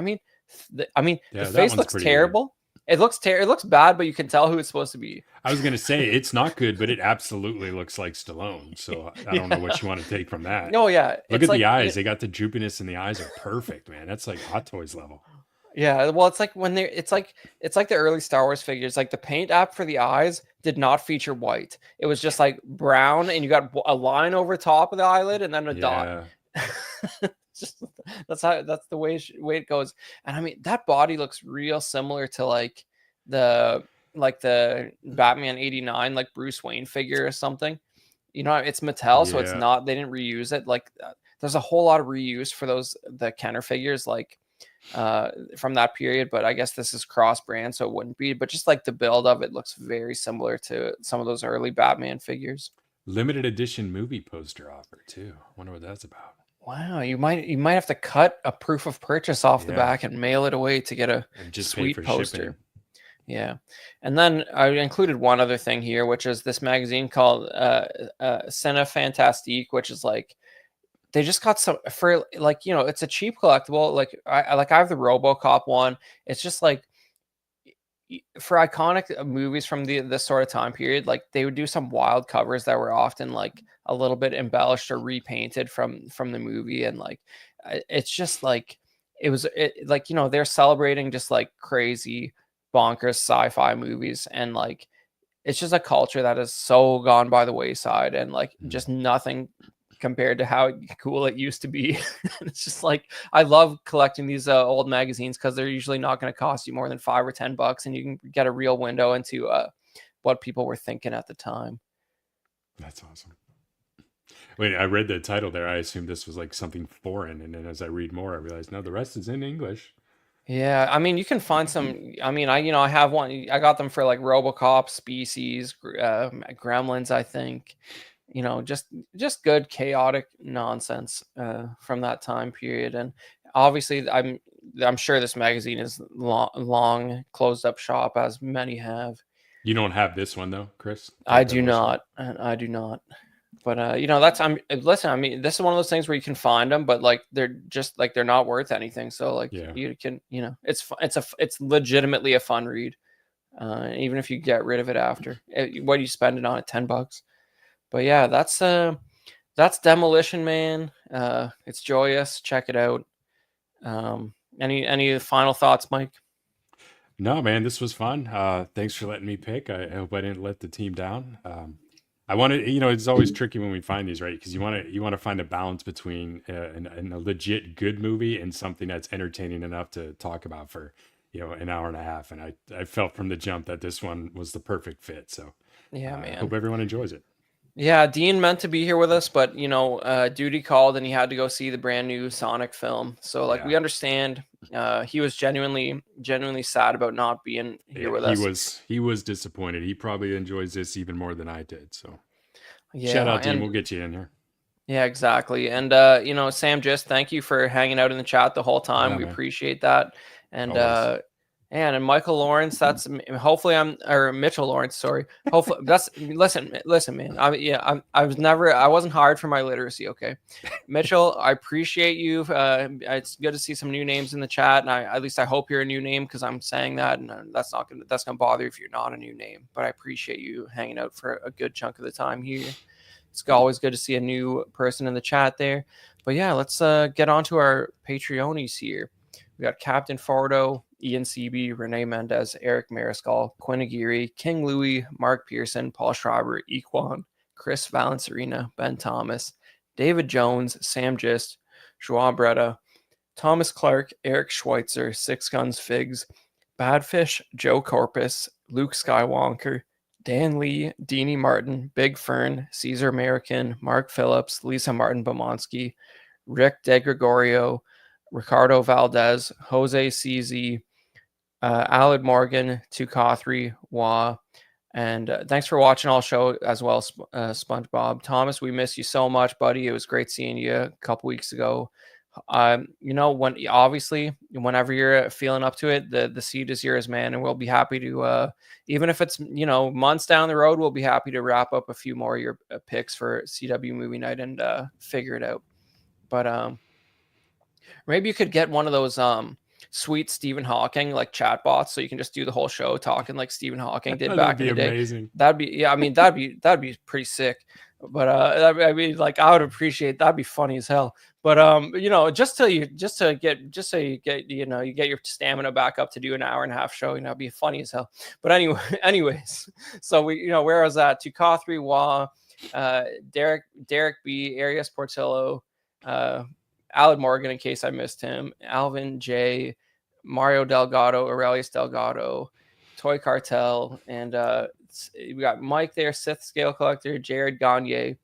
the Yeah, that face one's looks pretty terrible. It looks bad, but you can tell who it's supposed to be. I was gonna say it's not good, but it absolutely looks like Stallone. So I don't know what you want to take from that. No, yeah, Look it's at like the eyes; they got the droopiness, and the eyes are perfect, man. That's like Hot Toys level. yeah. Well, it's like when they it's like the early Star Wars figures. Like the paint app for the eyes did not feature white. It was just like brown, and you got a line over top of the eyelid, and then a dot. Yeah, Just that's the way it goes. And I mean that body looks real similar to the the Batman 89 like Bruce Wayne figure or something. You know, it's Mattel, so it's yeah. not, they didn't reuse it. Like there's a whole lot of reuse for the Kenner figures like from that period, but I guess this is cross brand, so it wouldn't be. But just like the build of it looks very similar to some of those early Batman figures. Limited edition movie poster offer too. Wonder what that's about. Wow, you might have to cut a proof of purchase off the Yeah. back and mail it away to get a And just pay sweet for poster. shipping. Yeah. And then I included one other thing here, which is this magazine called Cine Fantastique, which is like they just got some for like, you know, it's a cheap collectible. Like I have the RoboCop one. It's just like for iconic movies from this sort of time period, like they would do some wild covers that were often like a little bit embellished or repainted from the movie, and like it's just like like, you know, they're celebrating just like crazy bonkers sci-fi movies, and like it's just a culture that has so gone by the wayside, and like just nothing compared to how cool it used to be. It's just like I love collecting these old magazines because they're usually not going to cost you more than $5 or $10, and you can get a real window into what people were thinking at the time. That's awesome. Wait, I read the title there. I assumed this was like something foreign, and then as I read more, I realized no, the rest is in English. Yeah, I mean, you can find some. I mean, I have one. I got them for like RoboCop, Species, Gremlins, I think. You know, just good chaotic nonsense from that time period. And obviously I'm sure this magazine is long closed up shop, as many have. You don't have this one though, Chris? I do not. But you know, listen, I mean, this is one of those things where you can find them, but like they're just like they're not worth anything. So like Yeah. you can, you know, it's legitimately a fun read. Even if you get rid of it after. What do you spend it on at $10? But yeah, that's Demolition Man. It's joyous. Check it out. Any final thoughts, Mike? No, man, this was fun. Thanks for letting me pick. I hope I didn't let the team down. I wanted, you know, it's always tricky when we find these, right? Because you want to find a balance between a legit good movie and something that's entertaining enough to talk about for, you know, an hour and a half. And I felt from the jump that this one was the perfect fit. So Yeah, I man. hope everyone enjoys it. Yeah, Dean meant to be here with us, but you know, duty called, and he had to go see the brand new Sonic film. So like, Yeah. we understand. He was genuinely sad about not being here with us. He was disappointed. He probably enjoys this even more than I did. So Yeah, shout out, Dean. and We'll get you in here. yeah, exactly. And you know, Sam, just thank you for hanging out in the chat the whole time. Yeah, We man. appreciate that. And Always. and Michael Lawrence, that's hopefully or Mitchell Lawrence, sorry. Hopefully that's listen, man. I wasn't hired for my literacy, okay? Mitchell, I appreciate you. It's good to see some new names in the chat, and at least I hope you're a new name, because I'm saying that, and that's gonna bother you if you're not a new name. But I appreciate you hanging out for a good chunk of the time here. It's always good to see a new person in the chat there. But yeah, let's get on to our Patreonies here. We got Captain Fordo, Ian CB, Renee Mendez, Eric Mariscal, Quinn Aguirre, King Louis, Mark Pearson, Paul Schreiber, Equan, Chris Valencerina, Ben Thomas, David Jones, Sam Gist, Joao Bretta, Thomas Clark, Eric Schweitzer, Six Guns Figs, Badfish, Joe Corpus, Luke Skywalker, Dan Lee, Deanie Martin, Big Fern, Caesar American, Mark Phillips, Lisa Martin Bomonsky, Rick De Gregorio, Ricardo Valdez, Jose CZ, Alad Morgan, Tukathri, Wah, and thanks for watching all show as well, SpongeBob. Thomas, we miss you so much, buddy. It was great seeing you a couple weeks ago. When obviously whenever you're feeling up to it, the seat is yours, man, and we'll be happy to even if it's months down the road, we'll be happy to wrap up a few more of your picks for CW movie night and figure it out. But maybe you could get one of those sweet Stephen Hawking like chatbots, so you can just do the whole show talking like Stephen Hawking did back in the day. Amazing. That'd be that'd be pretty sick. But I mean, like, I would appreciate that'd be funny as hell. But just so you get you get your stamina back up to do an hour and a half show, it'd be funny as hell. But anyways, so we where was that? Tukathri Wa, Derek B, Arias Portillo, Alad Morgan, in case I missed him, Alvin J, Mario Delgado, Aurelius Delgado, Toy Cartel, and we got Mike there, Sith Scale Collector, Jared Gagne,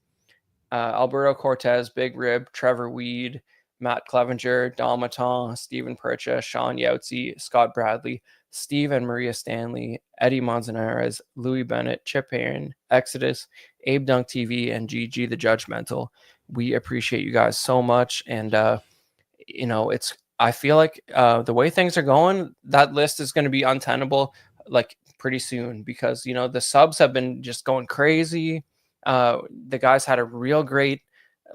Alberto Cortez, Big Rib, Trevor Weed, Matt Clevenger, Dalmaton, Stephen Percha, Sean Yautzi, Scott Bradley, Steve and Maria Stanley, Eddie Manzanares, Louis Bennett, Chip Aaron, Exodus, Abe Dunk TV, and GG the Judgmental. We appreciate you guys so much. And, I feel like the way things are going, that list is going to be untenable like pretty soon because, the subs have been just going crazy. The guys had a real great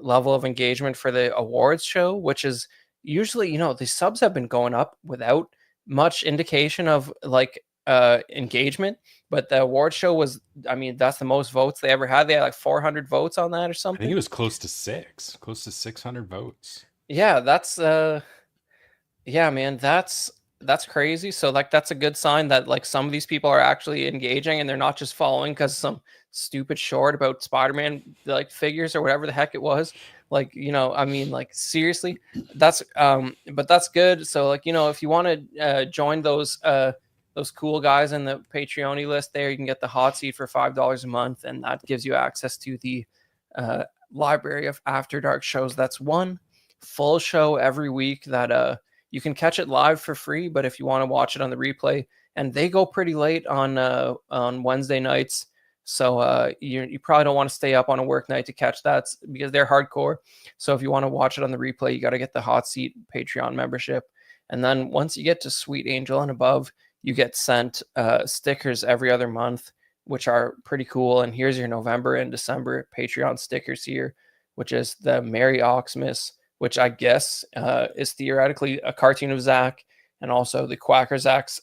level of engagement for the awards show, which is usually, the subs have been going up without much indication of like engagement, but the award show was, that's the most votes they ever had. They had like 400 votes on that or I something. think it was close to 600 votes. Yeah, that's yeah, man, that's crazy. So like that's a good sign that like some of these people are actually engaging and they're not just following because some stupid short about Spider-Man like figures or whatever the heck it was. Like, like seriously, that's but that's good. So like, if you want to join those cool guys in the Patreon list there, you can get the hot seat for $5 a month, and that gives you access to the library of After Dark shows. That's one full show every week that you can catch it live for free, but if you want to watch it on the replay, and they go pretty late on Wednesday nights, so you probably don't want to stay up on a work night to catch that because they're hardcore. So if you want to watch it on the replay, you got to get the hot seat Patreon membership, and then once you get to Sweet Angel and above, you get sent stickers every other month, which are pretty cool. And here's your November and December Patreon stickers here, which is the Merry Oxmas, which I guess is theoretically a cartoon of Zach, and also the Quacker Zach's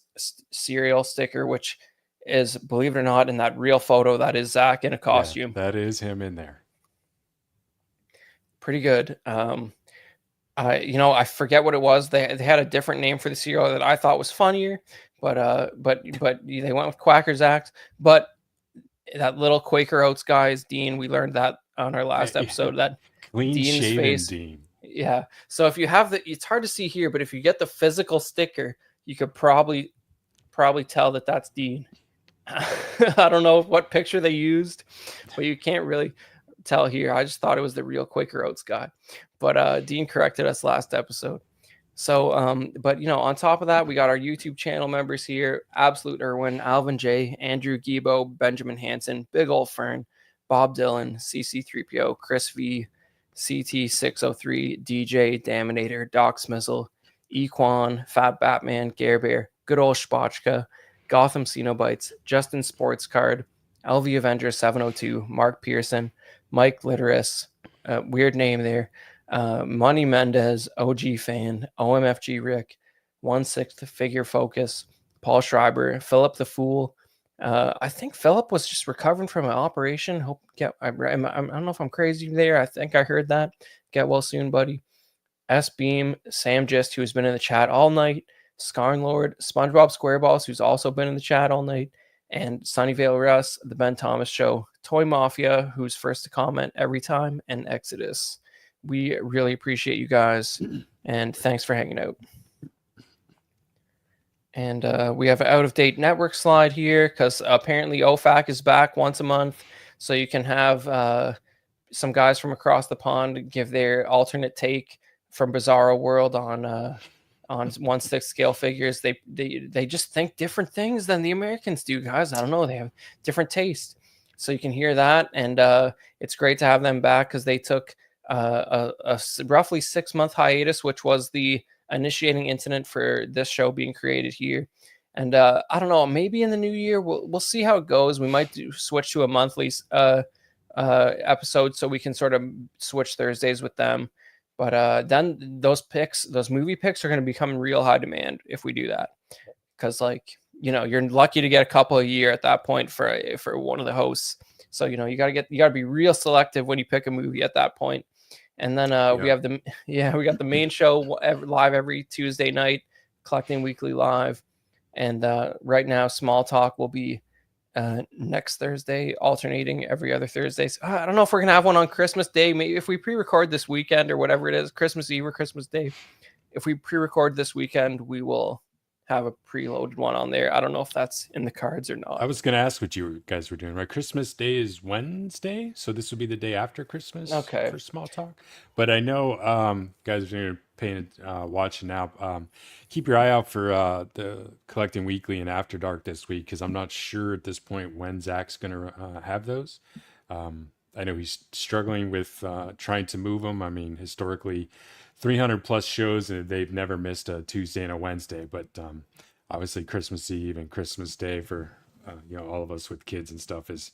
cereal sticker, which is, believe it or not, in that real photo, that is Zach in a costume. Yeah, that is him in there. Pretty good. I forget what it was. They had a different name for the cereal that I thought was funnier, but they went with Quacker Zach's. But that little Quaker Oats guy is Dean. We learned that on our last episode. That clean Dean's shaven face. Dean. Yeah. So if you have it's hard to see here, but if you get the physical sticker, you could probably tell that that's Dean. I don't know what picture they used, but you can't really tell here. I just thought it was the real Quaker Oats guy, but Dean corrected us last episode. So, but on top of that, we got our YouTube channel members here: Absolute Irwin, Alvin J, Andrew Gibo, Benjamin Hansen, Big Ol' Fern, Bob Dylan, CC3PO, Chris V, CT603, DJ Daminator, Doc Smizzle, Equan, Fat Batman, Gare Bear, Good Old Spotchka, Gotham Cenobites, Justin Sports Card, LV Avenger 702, Mark Pearson, Mike Litteris, weird name there, Money Mendez, OG Fan, OMFG Rick, 1/6 Figure Focus, Paul Schreiber, Philip the Fool. I think Philip was just recovering from an operation. I don't know if I'm crazy there. I think I heard that. Get well soon, buddy. S Beam, Sam Gist, who's been in the chat all night, Scarnlord, SpongeBob Squareballs, who's also been in the chat all night, and Sunnyvale Russ, The Ben Thomas Show, Toy Mafia, who's first to comment every time, and Exodus. We really appreciate you guys, and thanks for hanging out. And we have an out-of-date network slide here because apparently OFAC is back once a month, so you can have some guys from across the pond give their alternate take from Bizarro World on 1/6 scale figures. They just think different things than the Americans do, guys. I don't know. They have different taste. So you can hear that. And it's great to have them back because they took roughly 6-month hiatus, which was the initiating incident for this show being created here. And I don't know, maybe in the new year we'll see how it goes. We might switch to a monthly episode so we can sort of switch Thursdays with them. But then those movie picks are going to become in real high demand if we do that, because like, you're lucky to get a couple a year at that point for one of the hosts. So you got to be real selective when you pick a movie at that point. And then we got the main show live every Tuesday night, Collecting Weekly Live. And right now, Small Talk will be next Thursday, alternating every other Thursday. So, I don't know if we're going to have one on Christmas Day. Maybe if we pre-record this weekend or whatever it is, Christmas Eve or Christmas Day. If we pre-record this weekend, we will have a preloaded one on there. I don't know if that's in the cards or not. I was going to ask what you guys were doing, right? Christmas Day is Wednesday, so this would be the day after Christmas for Small Talk. But I know, guys, are watching now. Keep your eye out for the Collecting Weekly and After Dark this week, because I'm not sure at this point when Zach's going to have those. I know he's struggling with trying to move them. I mean, historically, 300 plus shows, and they've never missed a Tuesday and a Wednesday. But obviously, Christmas Eve and Christmas Day for all of us with kids and stuff is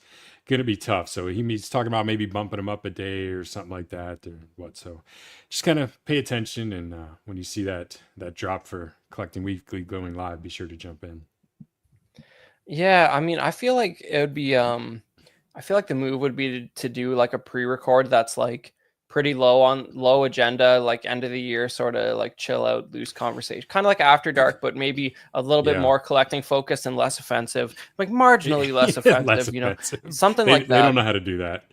going to be tough. So he's talking about maybe bumping them up a day or something like that, or what. So just kind of pay attention, and when you see that drop for Collecting Weekly going live, be sure to jump in. Yeah, I mean, I feel like it would be I feel like the move would be to do like a pre-record that's like pretty low agenda, like end of the year sort of like chill out, loose conversation, kind of like After Dark, but maybe a little bit more collecting focused and less offensive, like marginally less offensive, less offensive. Something like that. They don't know how to do that.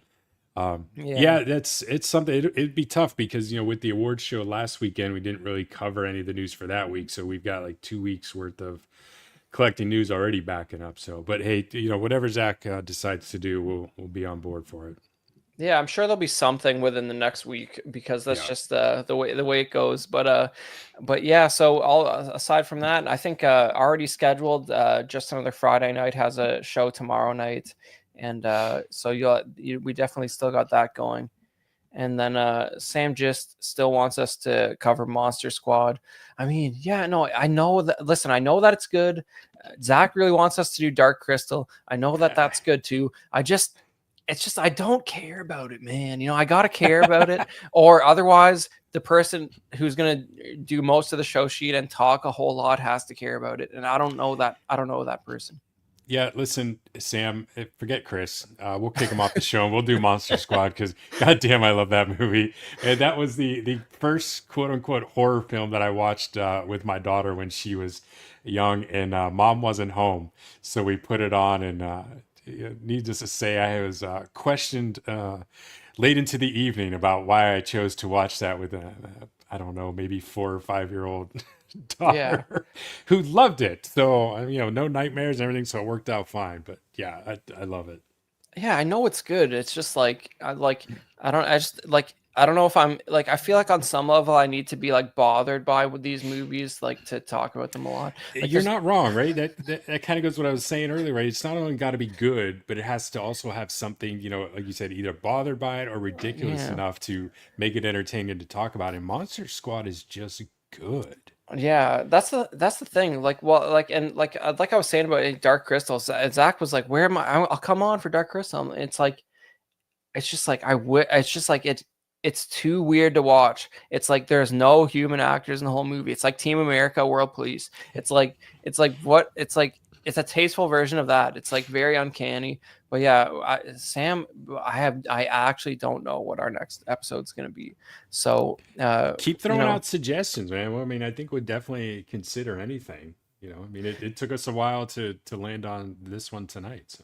It's something. It'd be tough because with the awards show last weekend, we didn't really cover any of the news for that week, so we've got like 2 weeks worth of collecting news already backing up. So, but hey, whatever Zach decides to do, we'll be on board for it. Yeah, I'm sure there'll be something within the next week, because that's just the way it goes. But yeah. So aside from that, I think already scheduled. Just Another Friday Night has a show tomorrow night, and so we definitely still got that going. And then Sam just still wants us to cover Monster Squad. I mean, yeah, no, I know that. Listen, I know that it's good. Zach really wants us to do Dark Crystal. I know that that's good too. It's just I don't care about it, man. I gotta care about it, or otherwise the person who's gonna do most of the show sheet and talk a whole lot has to care about it, and I don't know that person. Yeah, listen, Sam, forget Chris. We'll kick him off the show and we'll do Monster Squad, because goddamn, I love that movie. And that was the first quote unquote horror film that I watched with my daughter when she was young, and mom wasn't home, so we put it on, and needless to say, I was questioned late into the evening about why I chose to watch that with I don't know, maybe 4 or 5 year old daughter who loved it. So no nightmares and everything, so it worked out fine. But yeah, I love it. Yeah, I know it's good. It's just like I don't know if I'm like, I feel like on some level I need to be like bothered by with these movies, like to talk about them a lot. Like, you're not wrong, right? That kind of goes what I was saying earlier, right? It's not only got to be good, but it has to also have something, like you said, either bothered by it or ridiculous enough to make it entertaining to talk about. And Monster Squad is just good. Yeah, that's the thing. Like, well, like I was saying about Dark Crystal, Zach was like, "Where am I? I'll come on for Dark Crystal." It's like, it's just like it's just like it's too weird to watch. It's like there's no human actors in the whole movie. It's like Team America, World Police. It's like it's a tasteful version of that. It's like very uncanny. But yeah, Sam, I actually don't know what our next episode's going to be. So keep throwing out suggestions, man. Well, I mean, I think we'd definitely consider anything. I mean, it took us a while to land on this one tonight. So.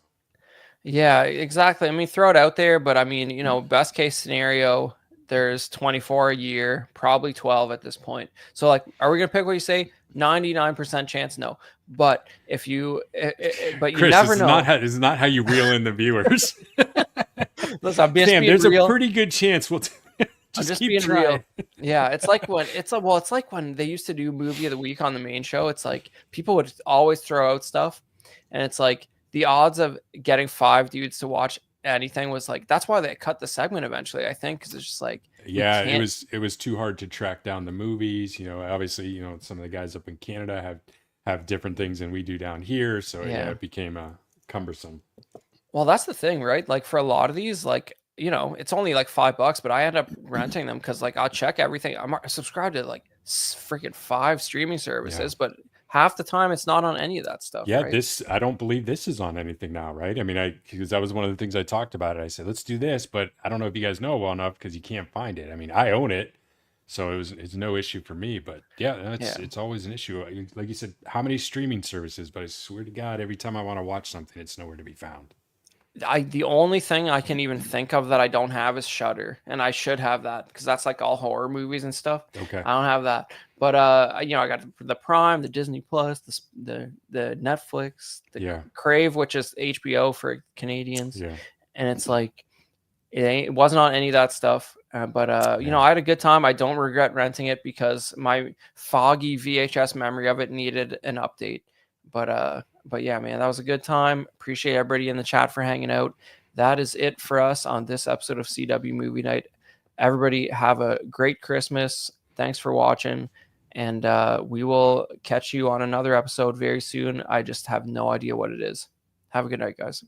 Yeah, exactly. I mean, throw it out there, but I mean, best case scenario, there's 24 a year, probably 12 at this point. So like, are we going to pick what you say? 99% chance, no. But if you, but you Chris, never know. This is not how you reel in the viewers. Listen, I'm Sam, there's real. A pretty good chance we'll just being trying. Real. Yeah, it's like when it's like when they used to do movie of the week on the main show. It's like people would always throw out stuff, and it's like the odds of getting 5 dudes to watch anything was like, that's why they cut the segment eventually, I think, because it's just like, Yeah, it can't. was too hard to track down the movies. Obviously, some of the guys up in Canada have different things than we do down here, so yeah, Yeah. it became cumbersome. Well, that's the thing, right? Like for a lot of these, like, it's only like $5, but I end up renting them because like I'll check everything. I'm subscribed to like freaking 5 streaming services, but half the time it's not on any of that stuff, Yeah, right? I don't believe this is on anything now, right? I mean, because that was one of the things I talked about. I said, let's do this, but I don't know if you guys know well enough because you can't find it. I mean, I own it, so it's no issue for me. But yeah, it's always an issue. Like you said, how many streaming services? But I swear to God, every time I want to watch something, it's nowhere to be found. The only thing I can even think of that I don't have is Shudder, and I should have that because that's like all horror movies and stuff. Okay. I don't have that, but I got the Prime, the Disney Plus, the Netflix, the Crave, which is HBO for Canadians, and it's like it wasn't on any of that stuff. But I had a good time. I don't regret renting it because my foggy VHS memory of it needed an update. But yeah, man, that was a good time. Appreciate everybody in the chat for hanging out. That is it for us on this episode of CW Movie Night. Everybody have a great Christmas. Thanks for watching. And we will catch you on another episode very soon. I just have no idea what it is. Have a good night, guys.